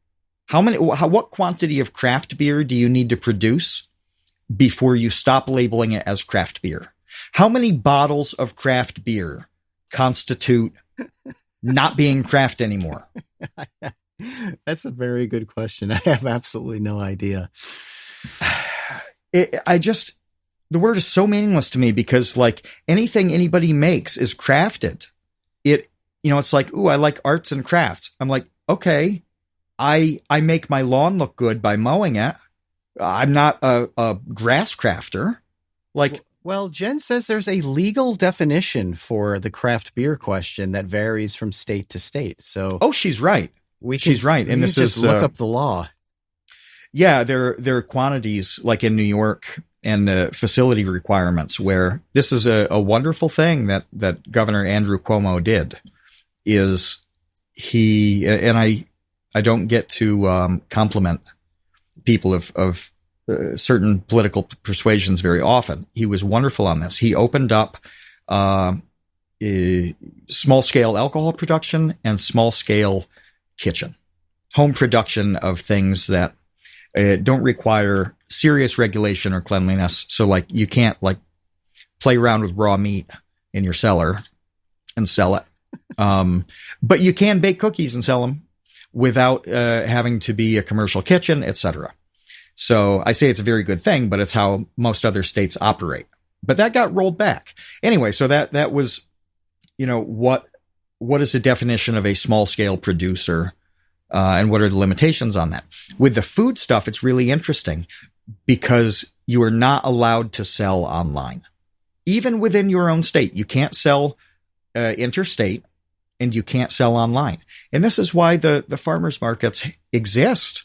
what quantity of craft beer do you need to produce before you stop labeling it as craft beer? How many bottles of craft beer constitute not being craft anymore? That's a very good question. I have absolutely no idea. The word is so meaningless to me because like anything anybody makes is crafted. It's like, ooh, I like arts and crafts. I'm like, okay, I make my lawn look good by mowing it. I'm not a grass crafter. Like, well, Jen says there's a legal definition for the craft beer question that varies from state to state. So, she's right. She's right. And this just is look up the law. Yeah, there are quantities like in New York and facility requirements where this is a wonderful thing that Governor Andrew Cuomo did. Is he and I don't get to compliment people of certain political persuasions very often. He was wonderful on this. He opened up small scale alcohol production and small scale kitchen, home production of things that don't require serious regulation or cleanliness. So like you can't like play around with raw meat in your cellar and sell it. But you can bake cookies and sell them without having to be a commercial kitchen, etc. So I say it's a very good thing, but it's how most other states operate. But that got rolled back. Anyway, so that was, what is the definition of a small scale producer? And what are the limitations on that? With the food stuff, it's really interesting because you are not allowed to sell online. Even within your own state, you can't sell interstate and you can't sell online. And this is why the farmers markets exist,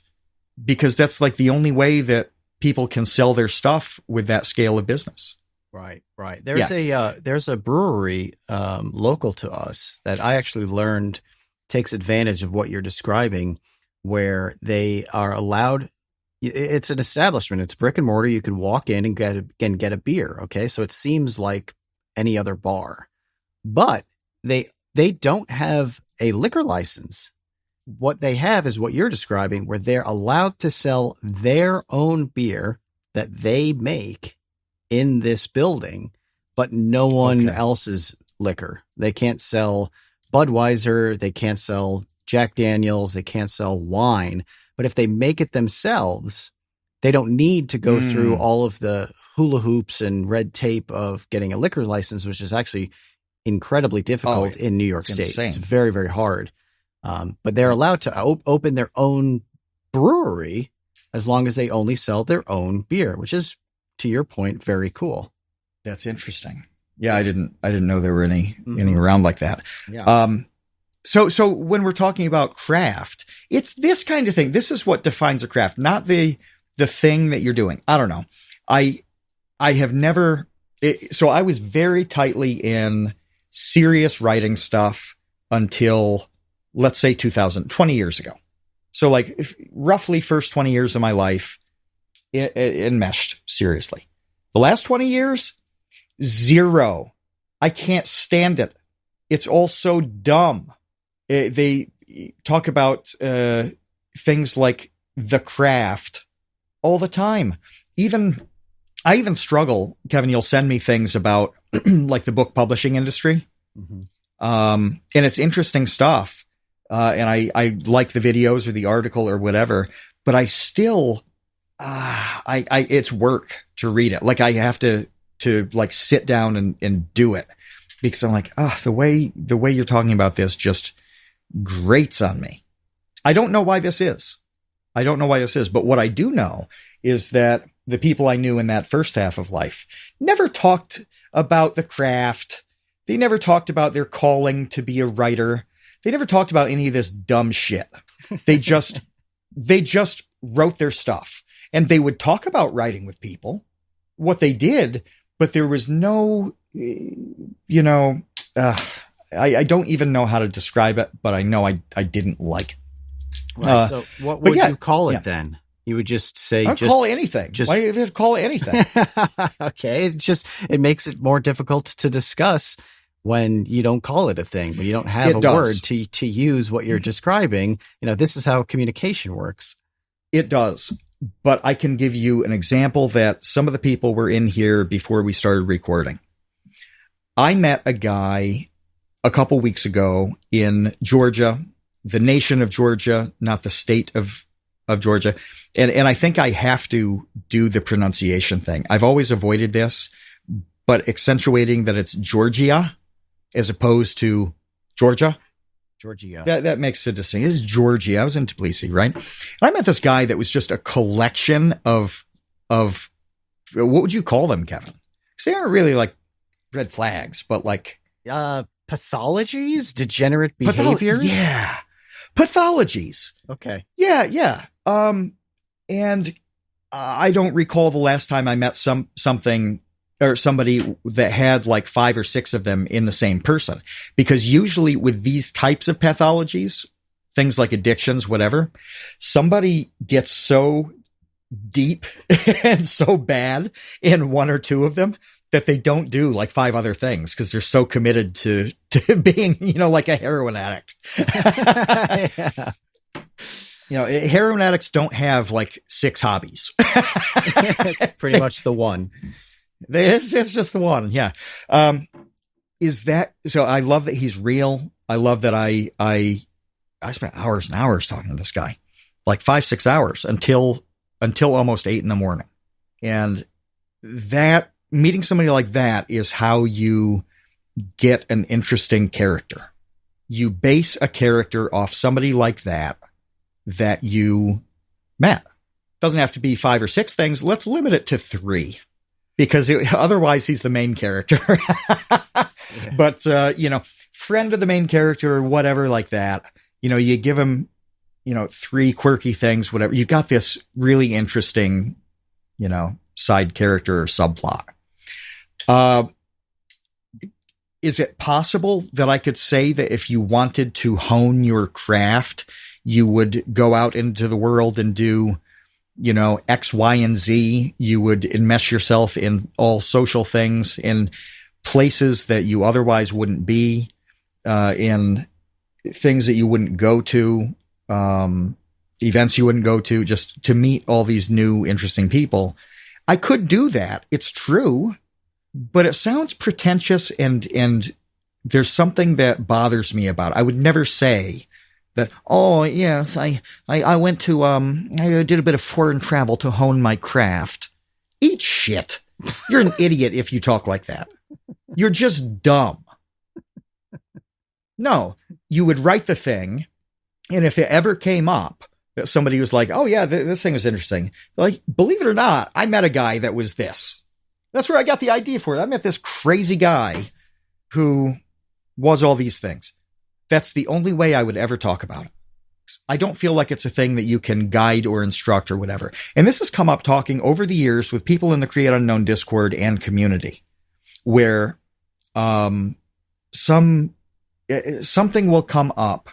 because that's like the only way that people can sell their stuff with that scale of business. Right. There's a brewery local to us that I actually learned takes advantage of what you're describing, where they are allowed. It's an establishment. It's brick and mortar. You can walk in and get a beer. Okay, so it seems like any other bar, but they don't have a liquor license. What they have is what you're describing, where they're allowed to sell their own beer that they make in this building, but no one else's liquor. They can't sell Budweiser, they can't sell Jack Daniels, they can't sell wine. But if they make it themselves, they don't need to go through all of the hula hoops and red tape of getting a liquor license, which is actually incredibly difficult in New York State. Insane. It's very, very hard. But they're allowed to open their own brewery as long as they only sell their own beer, which is, to your point, very cool. That's interesting. Yeah, I didn't know there were any around like that. Yeah. So when we're talking about craft, it's this kind of thing. This is what defines a craft, not the thing that you're doing. I don't know. I have never. So I was very tightly in serious writing stuff until, let's say, 20, years ago. So like roughly first 20 years of my life enmeshed seriously. The last 20 years, Zero. I can't stand it. It's all so dumb. They talk about things like the craft all the time. I even struggle, Kevin, you'll send me things about like the book publishing industry. Mm-hmm. And it's interesting stuff. And I like the videos or the article or whatever, but I still, it's work to read it. Like I have to like sit down and do it because I'm like, the way you're talking about this just grates on me. I don't know why this is. But what I do know is that the people I knew in that first half of life never talked about the craft. They never talked about their calling to be a writer. They never talked about any of this dumb shit. They just wrote their stuff, and they would talk about writing with people, what they did, but there was no, I don't even know how to describe it, but I know I didn't like it. Right. So what would you call it then? You would just say, I'd call it anything. Why do you have to call it anything? Okay. It makes it more difficult to discuss when you don't call it a thing, when you don't have word to use what you're describing. This is how communication works. It does. But I can give you an example that some of the people were in here before we started recording. I met a guy a couple weeks ago in Georgia, the nation of Georgia, not the state of Georgia. And I think I have to do the pronunciation thing. I've always avoided this, but accentuating that it's Georgia as opposed to Georgia. Georgia. That makes a distinction. It's Georgia. I was in Tbilisi, right? And I met this guy that was just a collection of what would you call them, Kevin? Because they aren't really like red flags, but like pathologies, degenerate behaviors. Yeah, pathologies. Okay. Yeah. And I don't recall the last time I met something or somebody that had like 5 or 6 of them in the same person, because usually with these types of pathologies, things like addictions, whatever, somebody gets so deep and so bad in 1 or 2 of them that they don't do like 5 other things because they're so committed to being, like a heroin addict. Yeah. Heroin addicts don't have like 6 hobbies. It's pretty much the one. It's just the one. Yeah. Is that so? I love that he's real. I love that I spent hours and hours talking to this guy, like 5-6 hours until almost 8 a.m. And that meeting somebody like that is how you get an interesting character. You base a character off somebody like that you met. Doesn't have to be 5 or 6 things. Let's limit it to 3. Because otherwise he's the main character. Yeah. But, friend of the main character or whatever like that, you give him, 3 quirky things, whatever. You've got this really interesting, side character or subplot. Is it possible that I could say that if you wanted to hone your craft, you would go out into the world and do X, Y, and Z, you would enmesh yourself in all social things in places that you otherwise wouldn't be, in things that you wouldn't go to, events you wouldn't go to, just to meet all these new, interesting people. I could do that. It's true, but it sounds pretentious and there's something that bothers me about it. I would never say that, oh, yes, I went to, I did a bit of foreign travel to hone my craft. Eat shit. You're an idiot if you talk like that. You're just dumb. No, you would write the thing, and if it ever came up that somebody was like, oh, yeah, this thing was interesting, like, believe it or not, I met a guy that was this. That's where I got the idea for it. I met this crazy guy who was all these things. That's the only way I would ever talk about it. I don't feel like it's a thing that you can guide or instruct or whatever. And this has come up talking over the years with people in the Create Unknown Discord and community, where something will come up,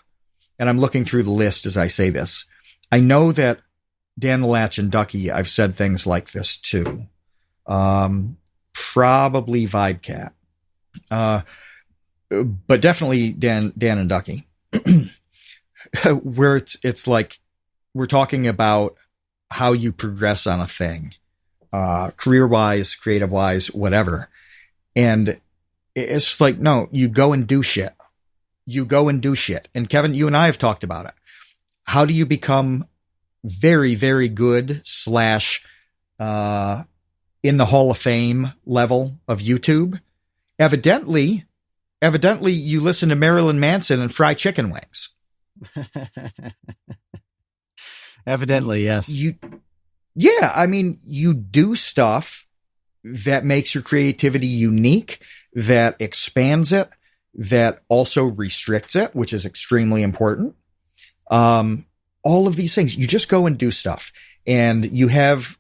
and I'm looking through the list as I say this. I know that Dan the Latch and Ducky, I've said things like this too. probably Vibecat. But definitely Dan and Ducky, where it's like we're talking about how you progress on a thing, career wise, creative wise, whatever. And it's just like, no, you go and do shit. You go and do shit. And Kevin, you and I have talked about it. How do you become very, very good / in the Hall of Fame level of YouTube? Evidently you listen to Marilyn Manson and fry chicken wings. Evidently, yes. Yeah, I mean, you do stuff that makes your creativity unique, that expands it, that also restricts it, which is extremely important. All of these things, you just go and do stuff, and you have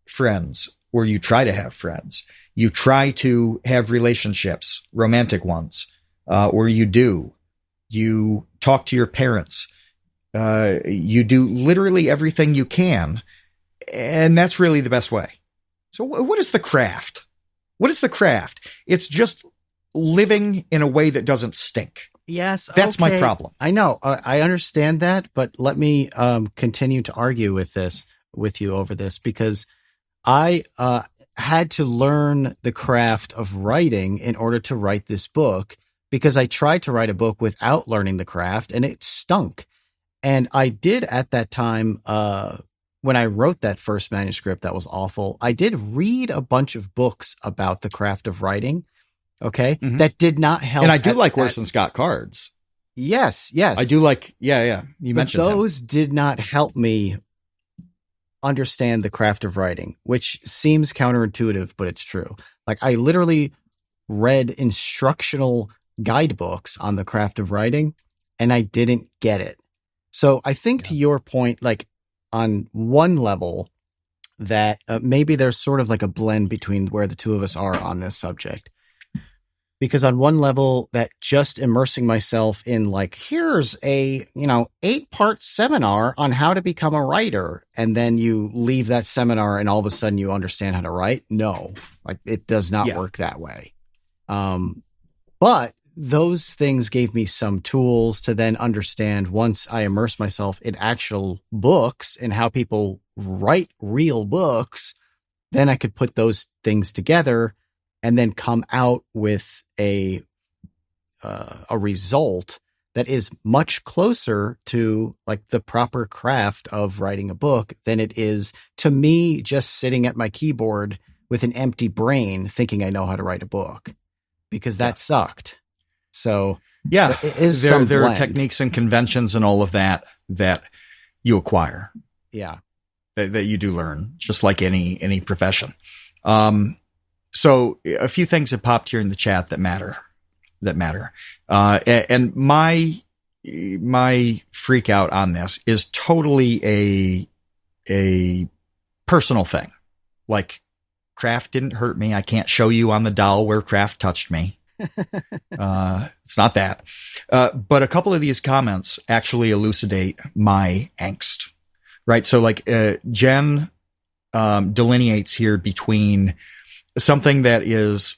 friends, or you try to have friends. You try to have relationships, romantic ones, or you talk to your parents. You do literally everything you can, and that's really the best way. So what is the craft? What is the craft? It's just living in a way that doesn't stink. Yes. That's okay. my problem. I know. I understand that, but let me continue to argue with you over this, because I had to learn the craft of writing in order to write this book, because I tried to write a book without learning the craft and it stunk. And I did at that time, when I wrote that first manuscript that was awful, I did read a bunch of books about the craft of writing. Okay. Mm-hmm. That did not help. And I do like Orson Scott Card's. Yes. I do like, yeah. You mentioned those did not help me understand the craft of writing, which seems counterintuitive, but it's true. Like, I literally read instructional guidebooks on the craft of writing and I didn't get it. So I think to your point, like on one level that maybe there's sort of like a blend between where the two of us are on this subject. Because on one level, that just immersing myself in like, here's a, 8-part seminar on how to become a writer. And then you leave that seminar and all of a sudden you understand how to write. No, like it does not work that way. But those things gave me some tools to then understand, once I immerse myself in actual books and how people write real books, then I could put those things together and then come out with a result that is much closer to like the proper craft of writing a book than it is to me just sitting at my keyboard with an empty brain thinking I know how to write a book, because that sucked. So yeah, there are techniques and conventions and all of that you acquire. Yeah. That you do learn, just like any profession. So a few things have popped here in the chat that matter. And my freak out on this is totally a personal thing. Like, craft didn't hurt me. I can't show you on the doll where craft touched me. It's not that. But a couple of these comments actually elucidate my angst, right? So like, Jen, delineates here between something that is,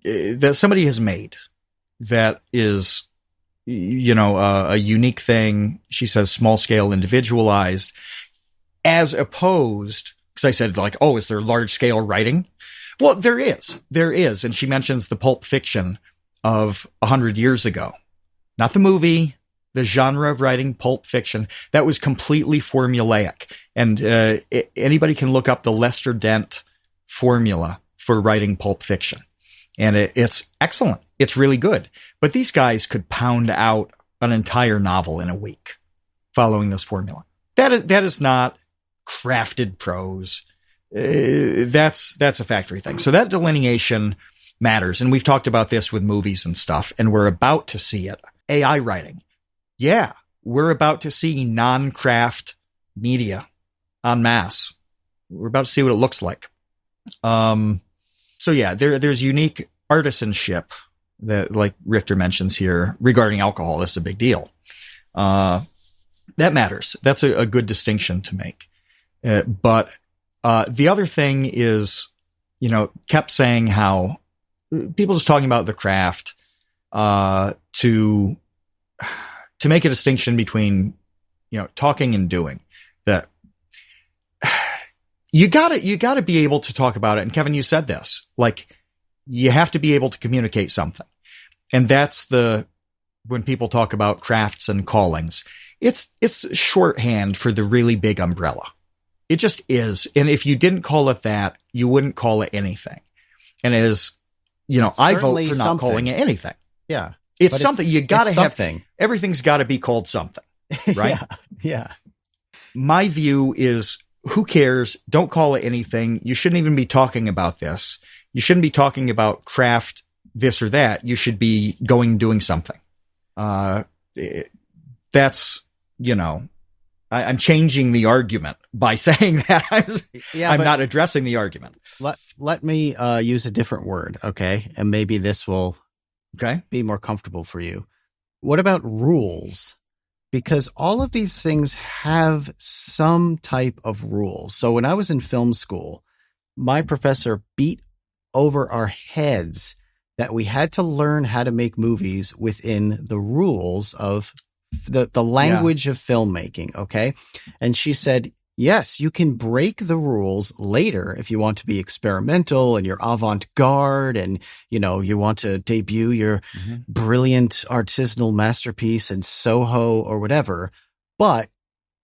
that somebody has made that is, a unique thing. She says small scale, individualized, as opposed, because I said like, oh, is there large scale writing? Well, there is. And she mentions the Pulp Fiction of 100 years ago, not the movie, the genre of writing, Pulp Fiction, that was completely formulaic. And anybody can look up the Lester Dent formula for writing Pulp Fiction. And it's excellent. It's really good. But these guys could pound out an entire novel in a week following this formula. That is not crafted prose. That's a factory thing. So that delineation matters. And we've talked about this with movies and stuff, and we're about to see it. AI writing. Yeah, we're about to see non-craft media en masse. We're about to see what it looks like. So yeah, there's unique artisanship that, like Richter mentions here regarding alcohol. That's a big deal. That matters. That's a good distinction to make. But the other thing is kept saying how people just talking about the craft, to make a distinction between, talking and doing. That you gotta be able to talk about it. And Kevin, you said this, like, you have to be able to communicate something. And that's when people talk about crafts and callings, it's shorthand for the really big umbrella. It just is. And if you didn't call it that, you wouldn't call it anything. And as I vote for not calling it anything. Yeah. It's something you gotta have. Something. Everything's gotta be called something, right? Yeah. My view is, who cares? Don't call it anything. You shouldn't even be talking about this. You shouldn't be talking about craft, this or that. You should be doing something. That's, I'm changing the argument by saying that. I'm not addressing the argument. Let me use a different word, okay? And maybe this will be more comfortable for you. What about rules? Because all of these things have some type of rules. So when I was in film school, my professor beat over our heads that we had to learn how to make movies within the rules of the language of filmmaking. Okay. And she said, yes, you can break the rules later if you want to be experimental and you're avant-garde and, you want to debut your brilliant artisanal masterpiece in Soho or whatever. But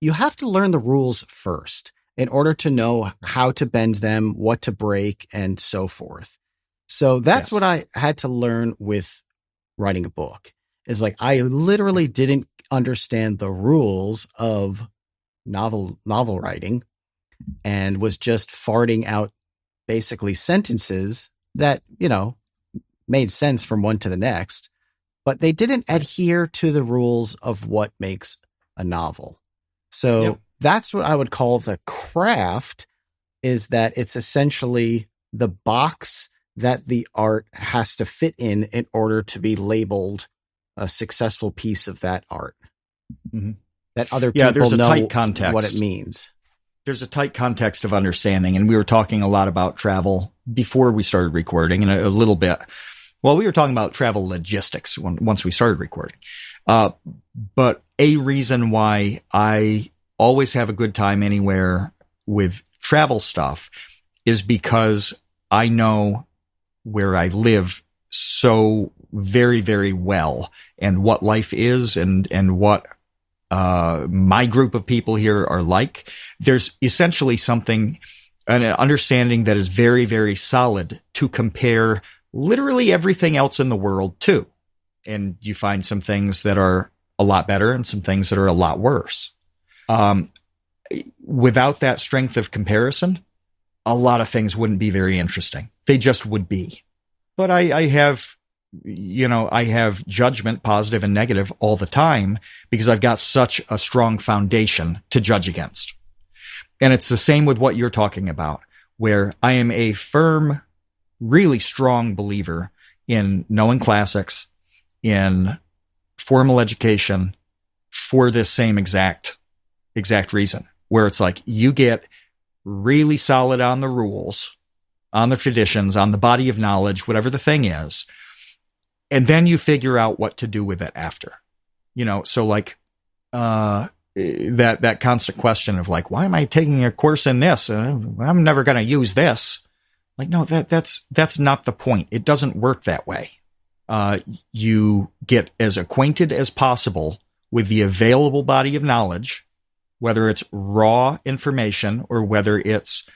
you have to learn the rules first in order to know how to bend them, what to break, and so forth. So that's what I had to learn with writing a book, is like, I literally didn't understand the rules of novel writing and was just farting out basically sentences that, made sense from one to the next, but they didn't adhere to the rules of what makes a novel. So that's what I would call the craft, is that it's essentially the box that the art has to fit in order to be labeled a successful piece of that art. Mm-hmm. That other people there's a know tight context. What it means. There's a tight context of understanding. And we were talking a lot about travel before we started recording, and a little bit. Well, we were talking about travel logistics once we started recording. But a reason why I always have a good time anywhere with travel stuff is because I know where I live so very, very well, and what life is, and what my group of people here are like. There's essentially an understanding that is very, very solid to compare literally everything else in the world to. And you find some things that are a lot better and some things that are a lot worse. Without that strength of comparison, a lot of things wouldn't be very interesting. They just would be. But I have judgment, positive and negative, all the time, because I've got such a strong foundation to judge against. And it's the same with what you're talking about, where I am a firm, really strong believer in knowing classics, in formal education, for this same exact reason, where it's like, you get really solid on the rules, on the traditions, on the body of knowledge, whatever the thing is. And then you figure out what to do with it after, so like, that constant question of like, why am I taking a course in this? I'm never going to use this. Like, no, that's not the point. It doesn't work that way. You get as acquainted as possible with the available body of knowledge, whether it's raw information or whether it's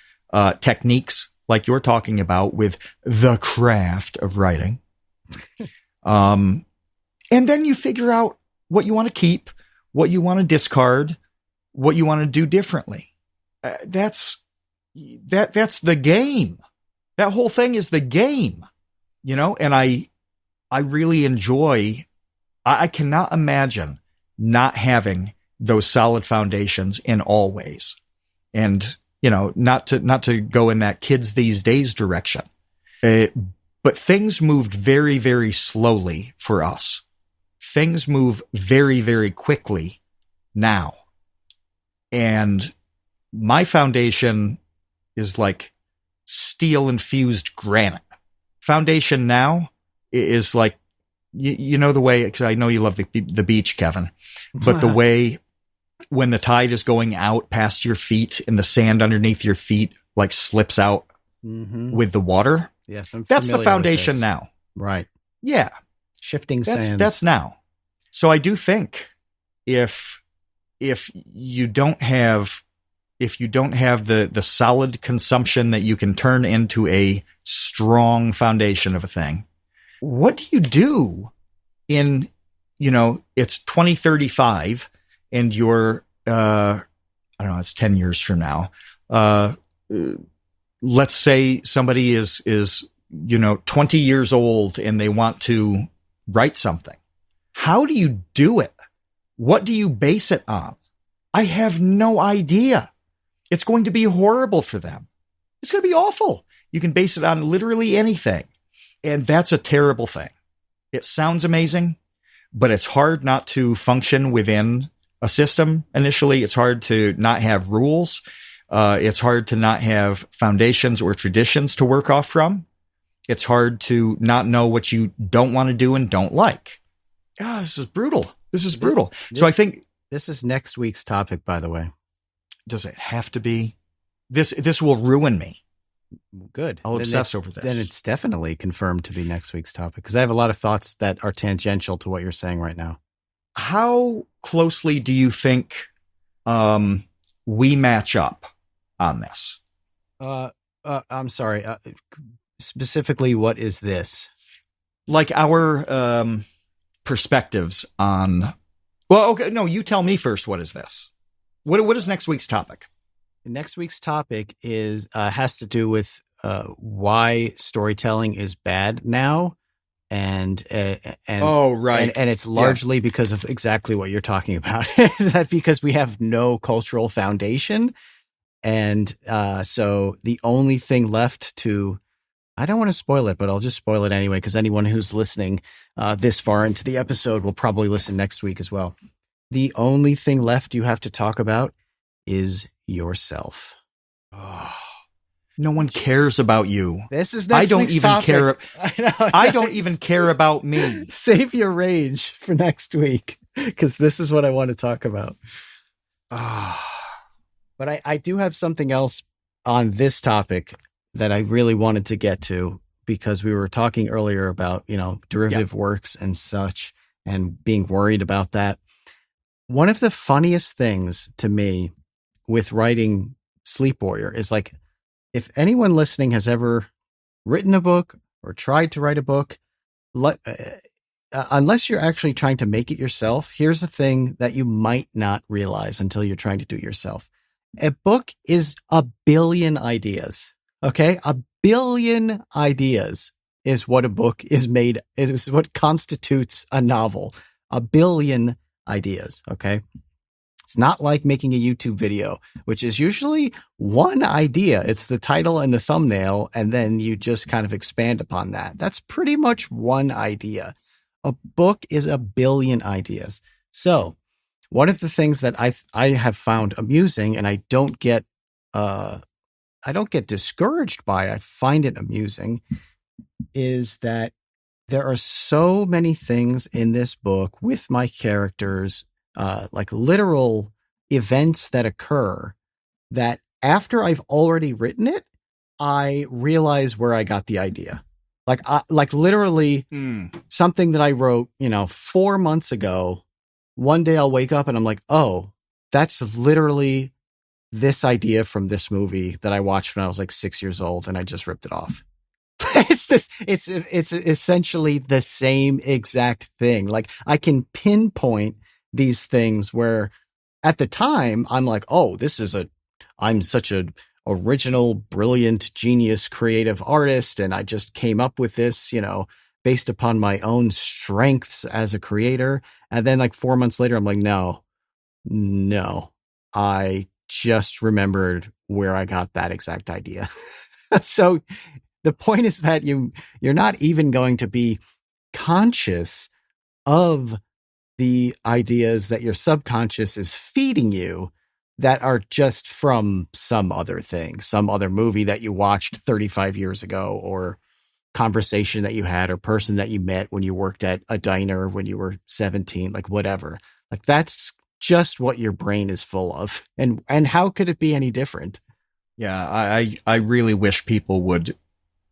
techniques like you're talking about with the craft of writing. And then you figure out what you want to keep, what you want to discard, what you want to do differently. That's the game. That whole thing is the game, and I really enjoy, I cannot imagine not having those solid foundations in all ways. And, not to go in that kids these days direction. But things moved very, very slowly for us. Things move very, very quickly now. And my foundation is like steel infused granite. Foundation now is like, you know, the way, because I know you love the beach, Kevin, but the way when the tide is going out past your feet and the sand underneath your feet like slips out with the water. Yes, that's the foundation now. Right. Yeah. Shifting sands. That's now. So I do think if you don't have the solid consumption that you can turn into a strong foundation of a thing, what do you do in, you know, it's 2035 and you're, I don't know, it's 10 years from now. Let's say somebody is, you know, 20 years old and they want to write something. How do you do it? What do you base it on? I have no idea. It's going to be horrible for them. It's going to be awful. You can base it on literally anything. And that's a terrible thing. It sounds amazing, but it's hard not to function within a system initially. It's hard to not have rules. It's hard to not have foundations or traditions to work off from. It's hard to not know what you don't want to do and don't like. Ah, this is brutal. So I think this is next week's topic, by the way. Does it have to be? This will ruin me. Good. I'll obsess over this. Then it's definitely confirmed to be next week's topic because I have a lot of thoughts that are tangential to what you're saying right now. How closely do you think we match up on this? I'm sorry. Specifically, what is this? Like our perspectives on. Well, okay, no, you tell me first. What is this? What is next week's topic? Next week's topic is has to do with why storytelling is bad now, and oh right, and it's largely because of exactly what you're talking about. Is that because we have no cultural foundation, and so the only thing left to, I don't want to spoil it, but I'll just spoil it anyway because anyone who's listening this far into the episode will probably listen next week as well. The only thing left you have to talk about is yourself. Oh, no one cares about you. This is next week's topic. Care. I don't even care about me. Save your rage for next week because this is what I want to talk about. But I do have something else on this topic that I really wanted to get to because we were talking earlier about, you know, derivative works and such and being worried about that. One of the funniest things to me with writing Sleep Warrior is like, if anyone listening has ever written a book or tried to write a book, unless you're actually trying to make it yourself, here's a thing that you might not realize until you're trying to do it yourself. A book is a billion ideas. Okay. A billion ideas is what a book is made. Is what constitutes a novel. A billion ideas. Okay. It's not like making a YouTube video, which is usually one idea. It's the title and the thumbnail, and then you just kind of expand upon that. That's pretty much one idea. A book is a billion ideas. So one of the things that I have found amusing, and I don't get discouraged by, I find it amusing, is that there are so many things in this book with my characters, like literal events that occur that after I've already written it, I realize where I got the idea. Like literally something that I wrote, 4 months ago. One day I'll wake up and I'm like, oh, that's literally this idea from this movie that I watched when I was like 6 years old, and I just ripped it off. It's essentially the same exact thing. Like I can pinpoint these things where at the time I'm like, oh, I'm such an original, brilliant, genius, creative artist. And I just came up with this, based upon my own strengths as a creator. And then like 4 months later, I'm like, no, I just remembered where I got that exact idea. So the point is that you're not even going to be conscious of the ideas that your subconscious is feeding you that are just from some other thing, some other movie that you watched 35 years ago, or conversation that you had, or person that you met when you worked at a diner when you were 17, like whatever. Like that's just what your brain is full of. And how could it be any different? Yeah, I really wish people would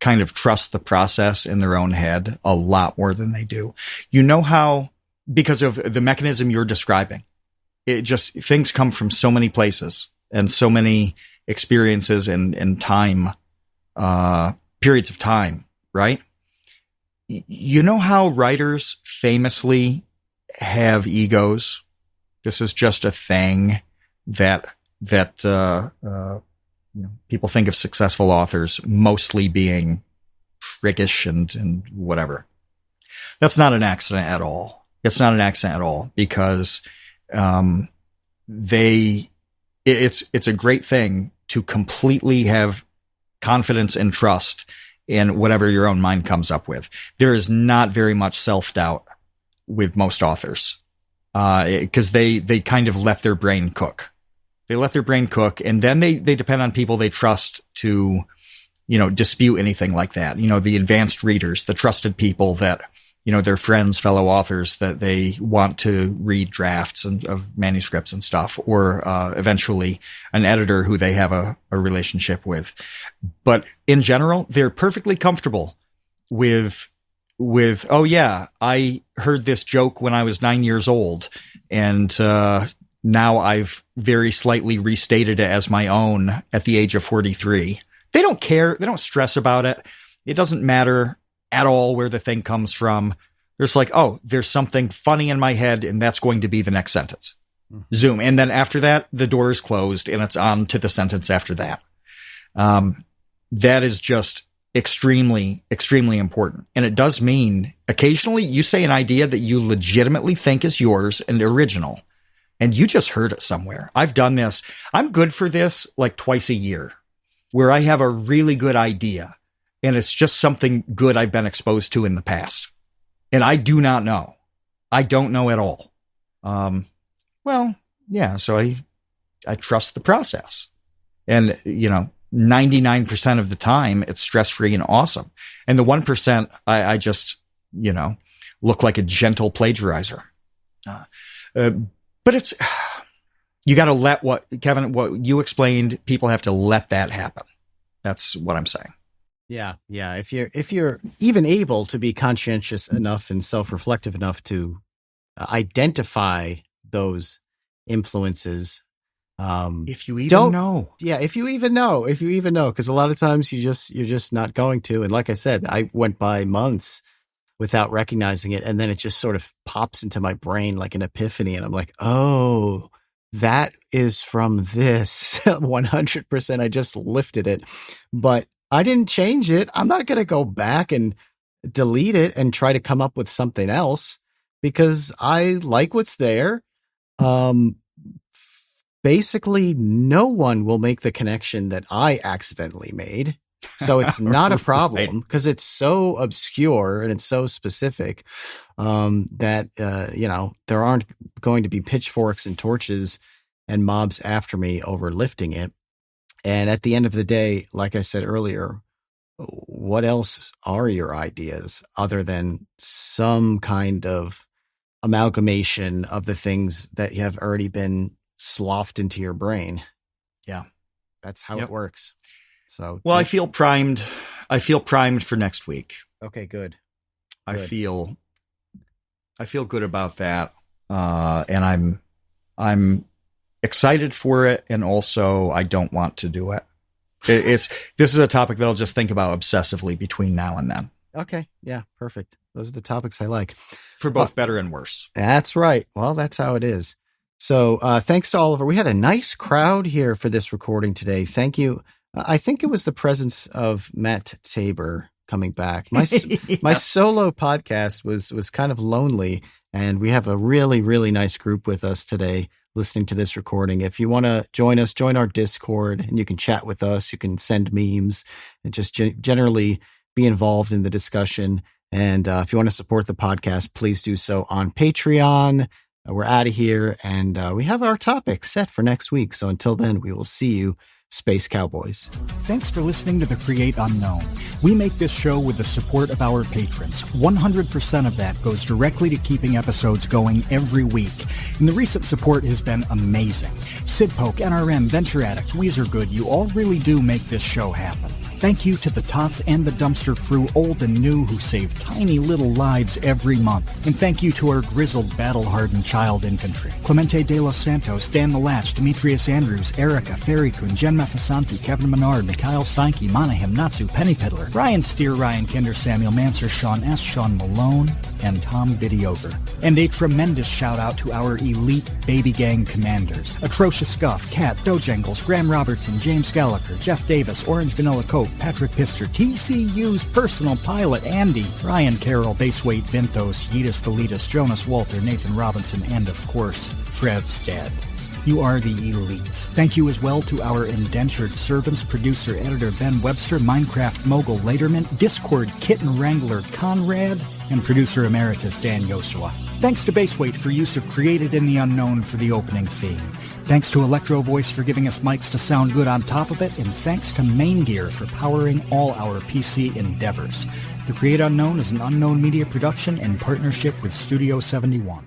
kind of trust the process in their own head a lot more than they do. You know how, because of the mechanism you're describing, it just, things come from so many places and so many experiences and time, periods of time, right? You know how writers famously have egos? This is just a thing that people think of successful authors mostly being priggish and whatever. That's not an accident at all. It's not an accident at all, because it's a great thing to completely have confidence and trust in whatever your own mind comes up with. There is not very much self-doubt with most authors, because they kind of let their brain cook. They let their brain cook, and then they depend on people they trust to, dispute anything like that. The advanced readers, the trusted people that, their friends, fellow authors that they want to read drafts of manuscripts and stuff, or eventually an editor who they have a relationship with. But in general, they're perfectly comfortable with, oh yeah, I heard this joke when I was 9 years old, and now I've very slightly restated it as my own at the age of 43. They don't care. They don't stress about it. It doesn't matter at all where the thing comes from. There's like, oh, there's something funny in my head, and that's going to be the next sentence. Zoom. And then after that, the door is closed and it's on to the sentence after that. That is just extremely, extremely important. And it does mean occasionally you say an idea that you legitimately think is yours and original, and you just heard it somewhere. I've done this. I'm good for this like twice a year, where I have a really good idea and it's just something good I've been exposed to in the past. And I do not know. I don't know at all. Well, yeah, so I trust the process. And, 99% of the time it's stress-free and awesome. And the 1%, I just, look like a gentle plagiarizer. But it's, you got to let what you explained, people have to let that happen. That's what I'm saying. Yeah. If you're even able to be conscientious enough and self-reflective enough to identify those influences, if you even know, if you even know, because a lot of times you're just not going to. And like I said, I went by months without recognizing it, and then it just sort of pops into my brain like an epiphany, and I'm like, oh, that is from this. 100%. I just lifted it, but I didn't change it. I'm not going to go back and delete it and try to come up with something else, because I like what's there. Basically, no one will make the connection that I accidentally made. So it's not a problem, because it's so obscure and it's so specific that, there aren't going to be pitchforks and torches and mobs after me over lifting it. And at the end of the day, like I said earlier, what else are your ideas other than some kind of amalgamation of the things that have already been sloughed into your brain? Yeah. That's how it works. So, well, I feel primed. For next week. Okay, good. I feel good about that. And I'm excited for it. And also I don't want to do it. This is a topic that I'll just think about obsessively between now and then. Okay. Yeah. Perfect. Those are the topics I like. For both better and worse. That's right. Well, that's how it is. So thanks to Oliver. We had a nice crowd here for this recording today. Thank you. I think it was the presence of Matt Tabor coming back. My solo podcast was kind of lonely, and we have a really, really nice group with us today listening to this recording. If you want to join us, join our Discord, and you can chat with us. You can send memes and just generally be involved in the discussion. And if you want to support the podcast, please do so on Patreon. we're out of here, and we have our topic set for next week. So until then, we will see you, Space Cowboys. Thanks for listening to The Create Unknown. We make this show with the support of our patrons. 100% of that goes directly to keeping episodes going every week. And the recent support has been amazing. Sidpoke, NRM, Venture Addicts, Weezer Good, you all really do make this show happen. Thank you to the Tots and the Dumpster crew, old and new, who save tiny little lives every month. And thank you to our grizzled, battle-hardened child infantry. Clemente de los Santos, Dan the Latch, Demetrius Andrews, Erica, Ferry-kun, Jen Mathasanti, Kevin Menard, Mikhail Steinke, Monahim, Natsu, Penny Piddler, Ryan Steer, Ryan Kinder, Samuel Manser, Sean S., Sean Malone, and Tom Videover. And a tremendous shout-out to our elite baby gang commanders. Atrocious Scuff, Kat, Dojangles, Graham Robertson, James Gallagher, Jeff Davis, Orange Vanilla Coke, Patrick Pister, TCU's personal pilot, Andy, Ryan Carroll, Baseweight, Vinthos, Yeetus Deletus, Jonas Walter, Nathan Robinson, and of course, Trev Stead. You are the elite. Thank you as well to our indentured servants, producer, editor Ben Webster, Minecraft mogul Laterman, Discord kitten wrangler Conrad, and producer emeritus Dan Yosua. Thanks to Baseweight for use of Created in the Unknown for the opening theme. Thanks to Electro Voice for giving us mics to sound good on top of it, and thanks to Main Gear for powering all our PC endeavors. The Create Unknown is an Unknown Media production in partnership with Studio 71.